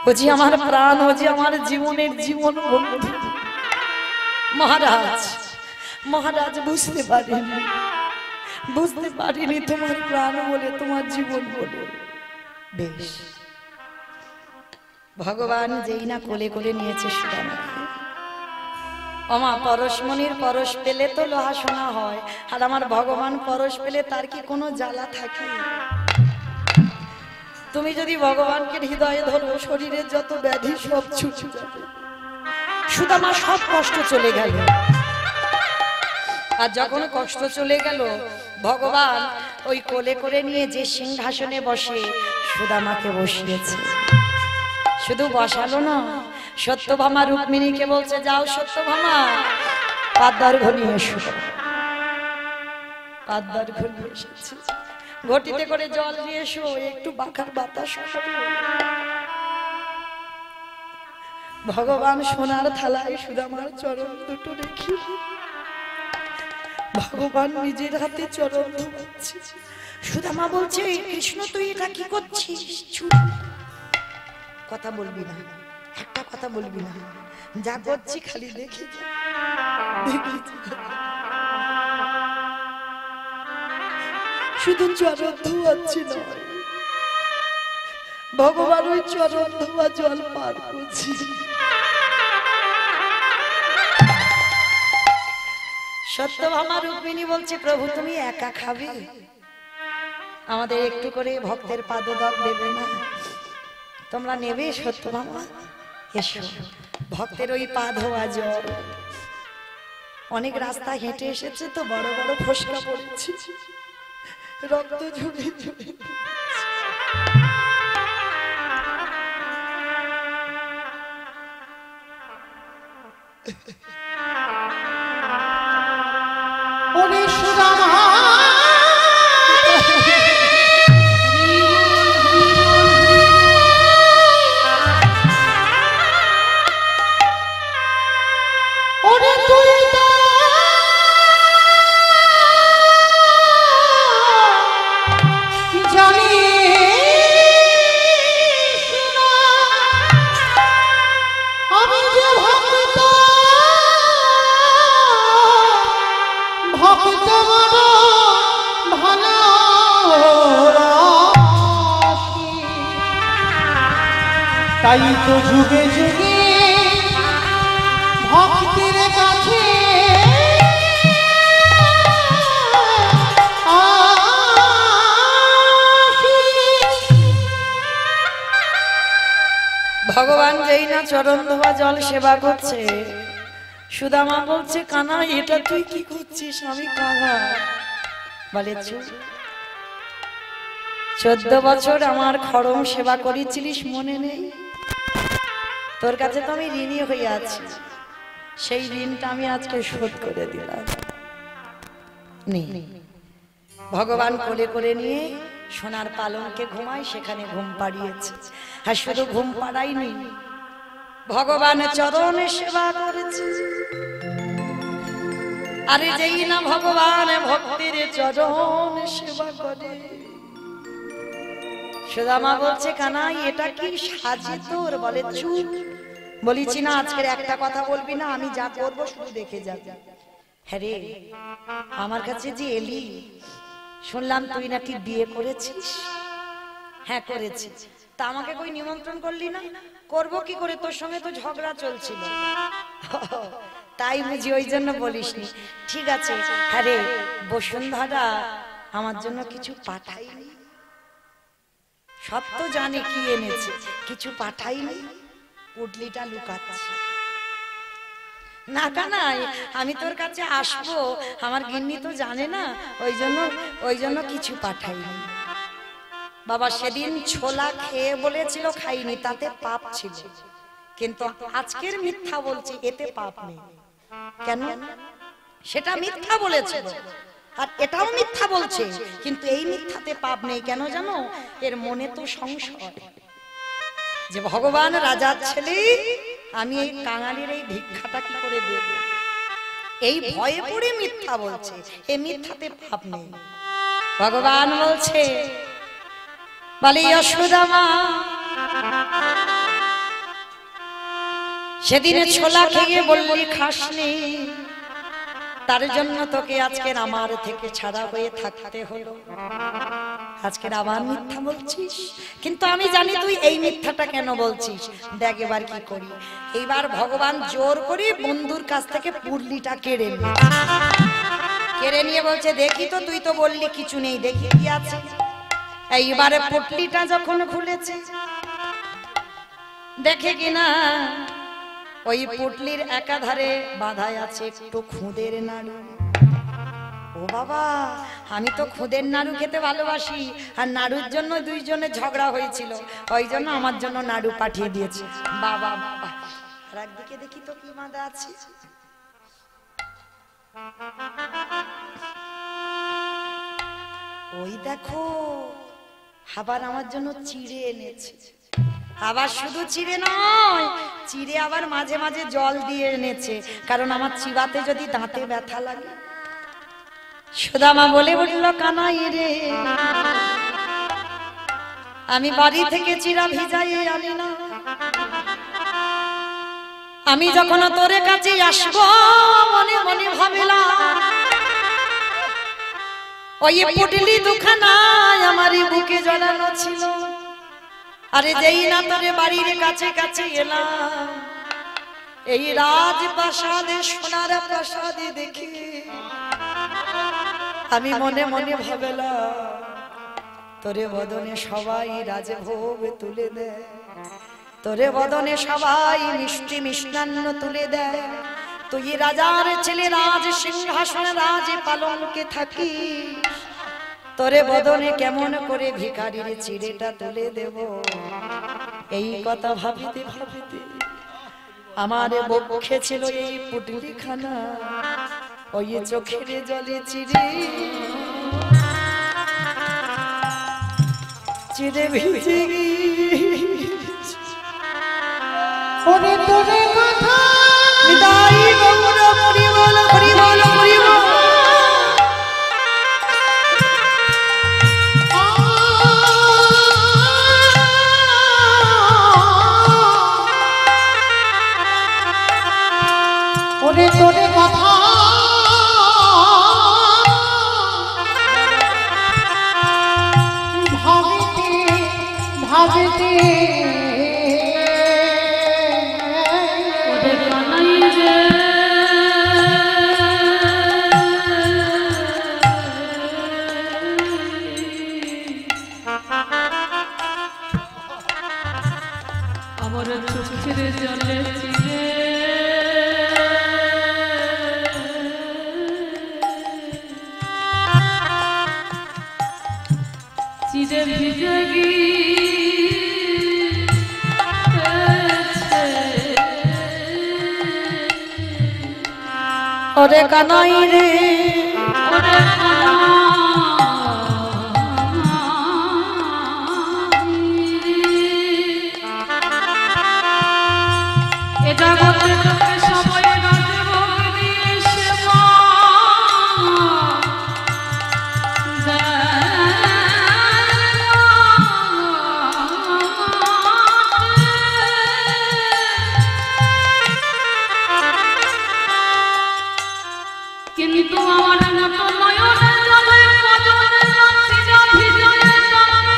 ও যে আমার প্রাণ, ও যে আমার জীবনের জীবন বন্ধু। মহারাজ মহারাজ বুঝতে পারিনি, বুঝতে পারিনি তোমার প্রাণ বলে, তোমার জীবন বলে। বেশ, ভগবান যেই না কোলে কোলে নিয়েছে সুদামাকে, ওমা পরশমণির পরশ পেলে তো লোহা সোনা হয়, আর আমার ভগবান পরশ পেলে তার কি কোনো জ্বালা থাকে? তুমি যদি ভগবানকে হৃদয়ে ধরো, শরীরের যত ব্যাধি সব ছুটে যাবে। সুদামা সব কষ্ট চলে গেল। আর যখন কষ্ট চলে গেল, ভগবান ওই কোলে করে নিয়ে যে সিংহাসনে বসে সুদামাকে বসিয়েছে। শুধু বসালো না, সত্যভামা রুক্মিণীকে বলছে, যাও সত্যভামা, পাদ্দার্ঘ্য নিয়ে এসো। পাদ্দার্ঘ্য নিয়ে এসেছে, ঘটিতে করে জল নিয়ে এসো, একটু বাঁকার বাতাস হবে। ভগবান সোনার থালায় সুদামার চরণ দুটো রেখে ভগবান নিজের হাতে চরণ ধোয়াচ্ছে। সুদামা বলছে, কৃষ্ণ তুই এটা কি করছিস? কথা বলবি না, একটা কথা বলবি না, যা করছি খালি দেখে যা, দেখে যা। শুধু চরণ ধোয়াচ্ছি নয়, ভগবান ওই চরণ ধোয়া জল পার করছি। সত্যভামা রুক্মিণী বলছে, প্রভু তুমি একা খাবে, আমাদের একটু করে ভক্তের পাদদাগ দেবে না? তোমরা নেবে সত্যভামা? এসো, ভক্তের ওই পা ধোয়া জল। অনেক রাস্তা হেঁটে এসেছে তো, বড় বড় ফোসকা পড়েছে, রক্ত ঝরে ঝরে। ওরে সুদামা ওরে তুই তো জানিস না আমি যে ভক্ত ভক্ত বড় ভালোবাসি, তাই তো যুগে যুগে ভক্তের কাছে আসি। ভগবান যেই না চরণ ধোয়া জল সেবা করছে, সুদামা বলছে, কানা এটা তুই কি করছিস? আমি কানা। বলে, 14 বছর আমার খড়ম সেবা করেছিলিস, মনে নেই? তোর কাছে তো আমি ঋণী হয়ে আছি, সেই ঋণটা আমি আজকে শোধ করে দিলাম। ভগবান কোলে করে নিয়ে সোনার পালঙ্কে ঘুমায়, সেখানে ঘুম পাড়িয়েছে। আর শুধু ঘুম পাড়াইনি, ভগবান চরণে সেবা করেছে। আরে যেই না ভগবান ভক্তির চরণ সেবা করে, সুদামা বলছে, কানাই এটা কি সাজে তোর? বলে, চুপ, বলিছি না আজকের একটা কথা বলবি না, আমি যা করবো শুধু দেখে যাবি। হ্যাঁ রে, আমার কাছে যে এলি, শুনলাম তুই নাকি বিয়ে করেছিস। হ্যাঁ করেছি। তা আমাকে কই নিমন্ত্রণ করলি না? করবো কি করে, তোর সঙ্গে তো ঝগড়া চলছিল। তাই বুঝি, ওই জন্য বলিসনি। ঠিক আছে। হ্যাঁ রে, বসুন্ধরা আমার জন্য কিছু পাঠাইনি? সব তো জানি কি এনেছে, কিছু পাঠাইনি, পুডলিটা লুকাচ্ছে। না কানাই, আমি তোর কাছে আসবো, আমার গিন্নি তো জানে না, ওই জন্য কিছু পাঠাইনি। বাবা সেদিন ছোলা খেয়ে বলেছিল খাইনি, তাতে পাপ ছিল, কিন্তু আজকের মিথ্যা বলছি, এতে পাপ নেই। কেন? সেটা মিথ্যা বলেছিল আর এটাও মিথ্যা বলছে, কিন্তু এই মিথ্যাতে পাপ নেই। কেন জানো? এর মনে তো সংশয় যে ভগবান রাজার ছেলে, আমি এই কাঙালির এই ভিক্ষাটা কি করে দেব, এই ভয়ে পড়ে মিথ্যা বলছে। এই মিথ্যাতে পাপ নেই। ভগবান বলছে, বলে যশোদামা, সেদিনে ছোলা খেয়ে বললি খাসনি, তার জন্য তোকে আজকের আমার থেকে ছাড়া হয়ে থাকতে হলো। আজকের আবার মিথ্যা বলছিস, কিন্তু আমি জানি তুই এই মিথ্যাটা কেন বলছিস। দেখ এবার কি করি। এইবার ভগবান জোর করে বন্ধুর কাছ থেকে পুরলিটা কেড়ে নিয়ে বলছে, দেখি তো, তুই তো বললি কিছু নেই, দেখি কি আছে। এইবারে পুটলিটা যখন খুলেছে, দেখে কিনা ওই পুটলির একাধারে বাঁধাই আছে একটু খুদের নাড়ু। ও বাবা, আমি তো খুদের নাড়ু খেতে ভালোবাসি, আর নাড়ুর জন্য দুইজনে ঝগড়া হয়েছিল, ওই জন্য আমার জন্য নাড়ু পাঠিয়ে দিয়েছে। বাবা বাবা, আর একদিকে দেখি তো কি বাঁধা আছে। ওই দেখো, আবার আমার জন্য চিড়ে এনেছে। আবার শুধু চিড়ে নয়, চিড়ে আবার মাঝে মাঝে জল দিয়ে এনেছে, কারণ আমার চিবাতে যদি দাঁতে ব্যথা লাগে। সুদামা বলে উঠল, কানাই রে, আমি বাড়ি থেকে চিড়া ভিজাইয়ে আনি না, আমি যখন তোর কাছে আসবো মনে মনে ভাবিলাম ওই পুটলি দুখানায় আমার বুকে জড়ানো ছিল। আরে যেই না তোরে বাড়ির কাছে কাছে এলাম, এই রাজপ্রাসাদে সোনার প্রাসাদে দেখি আমি মনে মনে ভাবলাম, তোরে বদনে সবাই রাজভোগ তুলে দেয়, তোরে বদনে সবাই মিষ্টি মিষ্টান্ন তুলে দেয়, তুই রাজার ছেলে, রাজ সিংহাসন রাজ পালনকে থাকি, তোরে বদনে কেমন করে ভিখারির চিড়েটা তুলে দেব। এই কথা ভাবিতে ভাবিতে আমার বক্ষে ছিল এই পুটলি খানা, ওই চোখের জলে চিড়ে চিড়ে ভিজে গিয়েছে। ওরে তোরে কথা নিতাই গৌর হরি বল, হরি বল, হরি বল। ওরে তোরে কথা ভাবিতে ভাবিতে ওরে কানাই রে, আমার চোখের জলে চিরে চিরে ভিজে গিয়েছে। ওরে কানাই রে, ওরে এটা করতে তোকে সবাই রাজভোগ দিয়ে সেবা কিন্তু আমার মতো নয়নের জলে কজনে চিরা ভিজয়ে জলে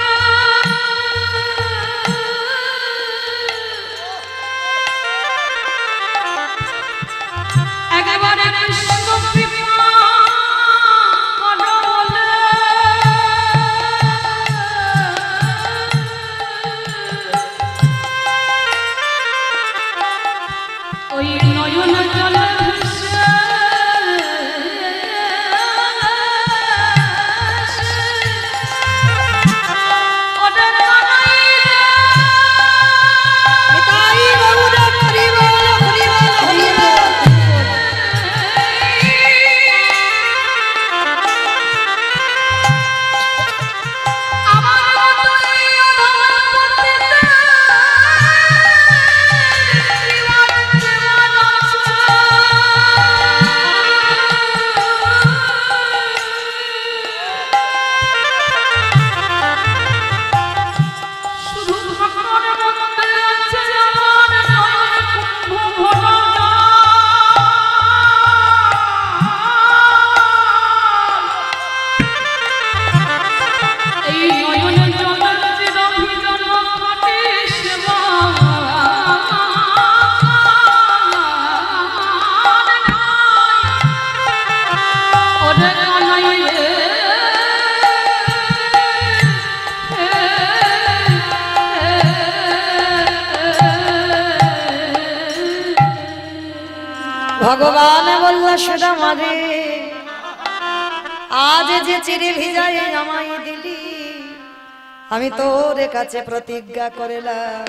ভগবান বলল সুদামা রে, আজ যে চিরে ভিজাই আমায় দিলি, আমি তোর কাছে প্রতিজ্ঞা করিলাম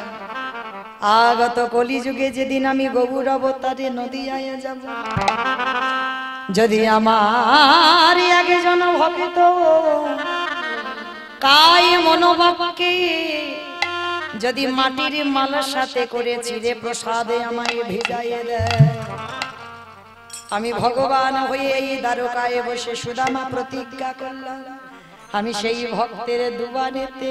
আগত কলিযুগে যেদিন আমি গৌর অবতারে নদিয়ায় যাব, যদি আমার আগে জন ভক্ত কায় মনোবাক্যে যদি মাটির মালার সাথে করে চিরে প্রসাদে আমায় ভিজাইয়ে দেয়, আমি ভগবান হয়ে এই দ্বারকায় বসে সুদামা প্রতিজ্ঞা করলাম আমি সেই ভক্তের দুবারেতে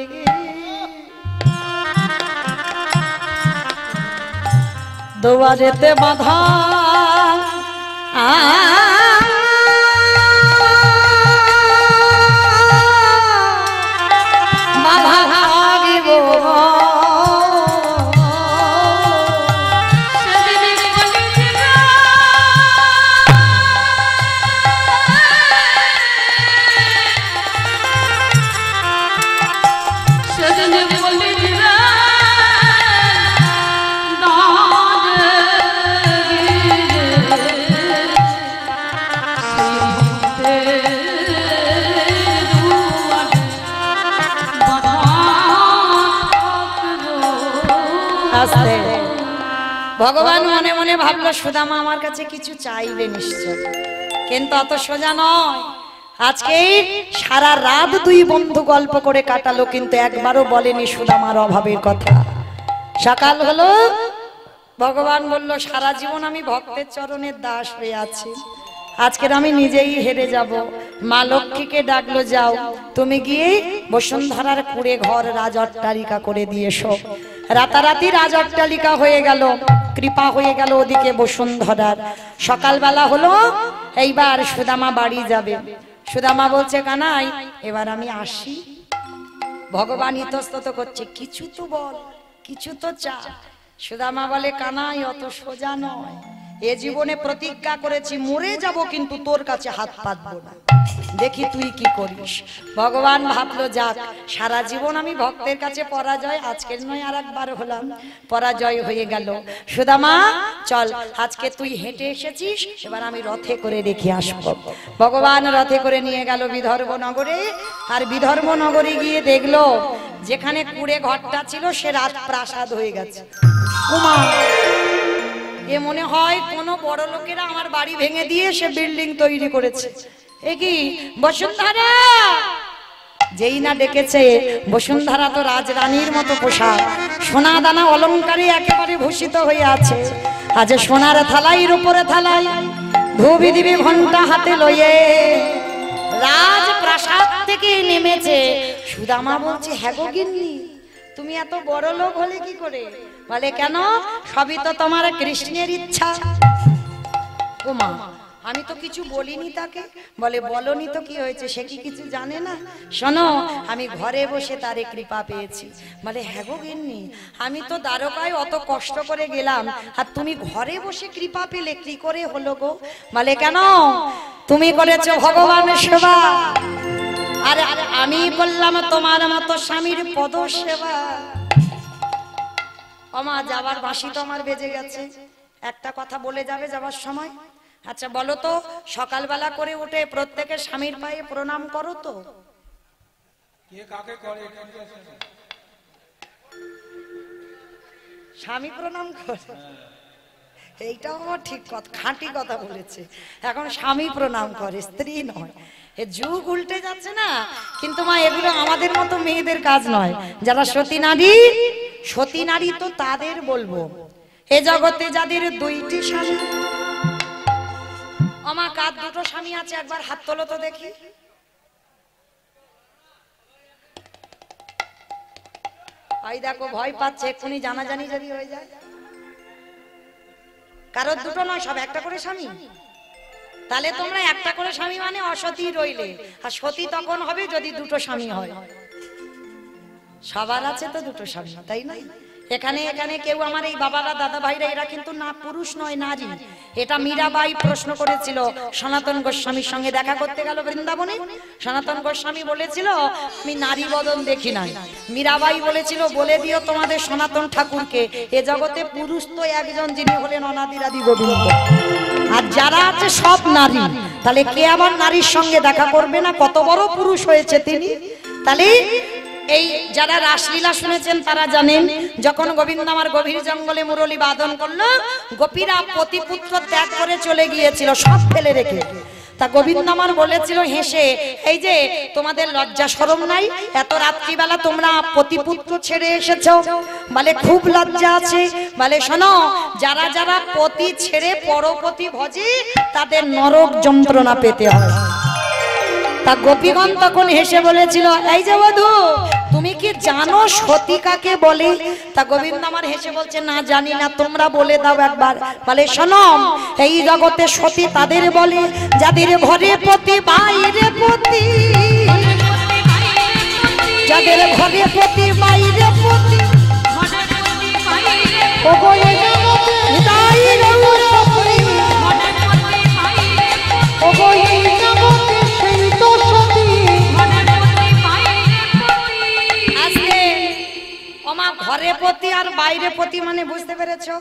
দুবারেতে বাধা বাধা ভাগিব ভগবান মনে মনে ভাবলো সুদামা আমার কাছে কিছু চাইবে নিশ্চয়, কিন্তু অত সোজা নয়। আজকে সারা রাত দুই বন্ধু গল্প করে কাটালো, কিন্তু একবারও বলেনি সুদামার অভাবের কথা। সকাল হলো, ভগবান বলল সারা জীবন আমি ভক্তের চরণের দাস হয়ে আছি, আজকের আমি নিজেই হেরে যাব। মা লক্ষ্মীকে ডাকলো, যাও তুমি গিয়ে বসুন্ধরার কুড়ে ঘর রাজ অট্টালিকা করে দিয়েছো। রাতারাতি রাজ অট্টালিকা হয়ে গেল, কৃপা হয়ে গেল ওদিকে বসুন্ধরার। সকালবেলা হলো, এইবার সুদামা বাড়ি যাবে। সুদামা বলছে কানাই এবার আমি আসি। ভগবান ইতস্তত করছে, কিছু তো বল, কিছু তো চা। সুদামা বলে কানাই অত সোজা নয়, এ জীবনে প্রতিজ্ঞা করেছি মরে যাব কিন্তু তোর কাছে হাত পাতবো না, দেখি তুই কি করিস। ভগবান ভাবলো যাক সারা জীবন আমি ভক্তের কাছে পরাজয়, আজকের নয় আর একবার হলাম, পরাজয় হয়ে গেল। সুদামা চল আজকে তুই হেঁটে এসেছিস, এবার আমি রথে করে রেখে আসবো। ভগবান রথে করে নিয়ে গেল বিদর্ভ নগরে। আর বিদর্ভ নগরে গিয়ে দেখলো যেখানে কুড়ে ঘরটা ছিল সে রাজপ্রাসাদ হয়ে গেছে। উমা, এ মনে হয় কোন বড় লোকেরা আমার বাড়ি ভেঙে দিয়ে সে বিল্ডিং তৈরি করেছে। এ কি বসুন্ধরা? যেই না ডেকেছে, বসুন্ধরা তো রাজরানীর মতো পোশাক, সোনা দানা অলংকারে একেবারে ভূষিত হয়ে আছে। আজ সোনার থালাইয়ের উপরে থালাই ধুবি দিবি ঘন্টা হাতে লইয়ে রাজপ্রাসাদ থেকে নেমেছে। সুদামা বলছে হ্যাঁ গো গিন্নি, তুমি এত বড় লোক হলে কি করে? বলে কেন, সবই তো তোমার কৃষ্ণের ইচ্ছা। ও মা, আমি তো কিছু বলিনি তাকে। বলে বলনি তো কি হয়েছে, সে কি কিছু জানে না? শোনো, আমি ঘরে বসে তারে কৃপা পেয়েছি। বলে হ্যাঁ গো গিন্নি, আমি তো দ্বারকায় অত কষ্ট করে গেলাম, আর তুমি ঘরে বসে কৃপা পেলে কি করে হলো গো? বলে কেন, তুমি করেছো ভগবানের সেবা, আর আমি বললাম তোমার মতো স্বামীর পদ সেবা। আমা যাবার বাঁশি তো আমার বেজে গেছে, একটা কথা বলে যাবে যাবার সময়। আচ্ছা বলো তো, সকালবেলা করে উঠে প্রত্যেকের স্বামীর পায়ে প্রণাম করো তো? স্বামী প্রণাম করে, এইটাও আমার ঠিক কথা, খাঁটি কথা বলেছে। এখন স্বামী প্রণাম করে, স্ত্রী নয়। এ যুগ উল্টে যাচ্ছে না, কিন্তু মা এগুলো আমাদের মতো মেয়েদের কাজ নয়। যারা সতী নারী, সতী নারী তো তাদের বলবো, এ জগতে যাদের দুইটি স্বামী। আমার কার দুটো স্বামী আছে একবার হাত তোলো তো দেখি। ভাই দেখো ভয় পাচ্ছে, এক্ষুনি জানাজানি যদি হয়ে যায়। কারোর দুটো নয়, সব একটা করে স্বামী। তাহলে তোমরা একটা করে স্বামী মানে অসতী রইলে, আর সতী তখন হবে যদি দুটো স্বামী হয়। সবার আছে তো দুটো স্বামী, তাই না? এখানে এখানে কেউ আমার এই বাবারা দাদা ভাইরা এরা কিন্তু না পুরুষ নয় নারী। এটা মীরাবাই প্রশ্ন করেছিল, সনাতন গোস্বামীর সঙ্গে দেখা করতে গেল বৃন্দাবনে। সনাতন গোস্বামী বলেছিল আমি নারী বদন দেখি নাই। মীরাবাই বলেছিল বলে দিও তোমাদের সনাতন ঠাকুরকে এ জগতে পুরুষ তো একজন, যিনি হলেন অনাদিরাদি গোবিন্দ। আর যারা আছে সব নারী, তাহলে কে আবার নারীর সঙ্গে দেখা করবে না? কত বড় পুরুষ হয়েছে তিনি। তাহলে এই যারা রাসলীলা শুনেছেন তারা জানেন, যখন গোবিন্দ আমার গভীর জঙ্গলে মুরলী বাদন করলো, গোপীরা পতিপুত্র ত্যাগ করে চলে গিয়েছিল সব ফেলে রেখে। তা গোবিন্দ আমার বলেছিল হেসে, এই যে তোমাদের লজ্জা শরম নাই, এত রাত্রিবেলা তোমরা পতিপুত্র ছেড়ে এসেছো? বলে খুব লজ্জা আছে। বলে শোনো, যারা যারা পতি ছেড়ে পরপতি ভজে তাদের নরক যন্ত্রণা পেতে হয়। তা গোপীগণ তখন হেসে বলেছিল এই যে বধূ তুমি কি জানো সতী কাকে বলে? তা গোবিন্দ আমার হেসে বলছে না জানি না, তোমরা বলে দাও একবার। বলে শোনো, এই জগতে সতী তাদের বলে যাদের ঘরে পতি বাইরে পতি, যাদের ঘরে পতি বাইরে পতি। ওগো এই জগতে ওগো এই জগতে সেই তো সতী। আজকে ওমা ঘরে পতি আর বাইরে পতি মানে বুঝতে পেরেছো?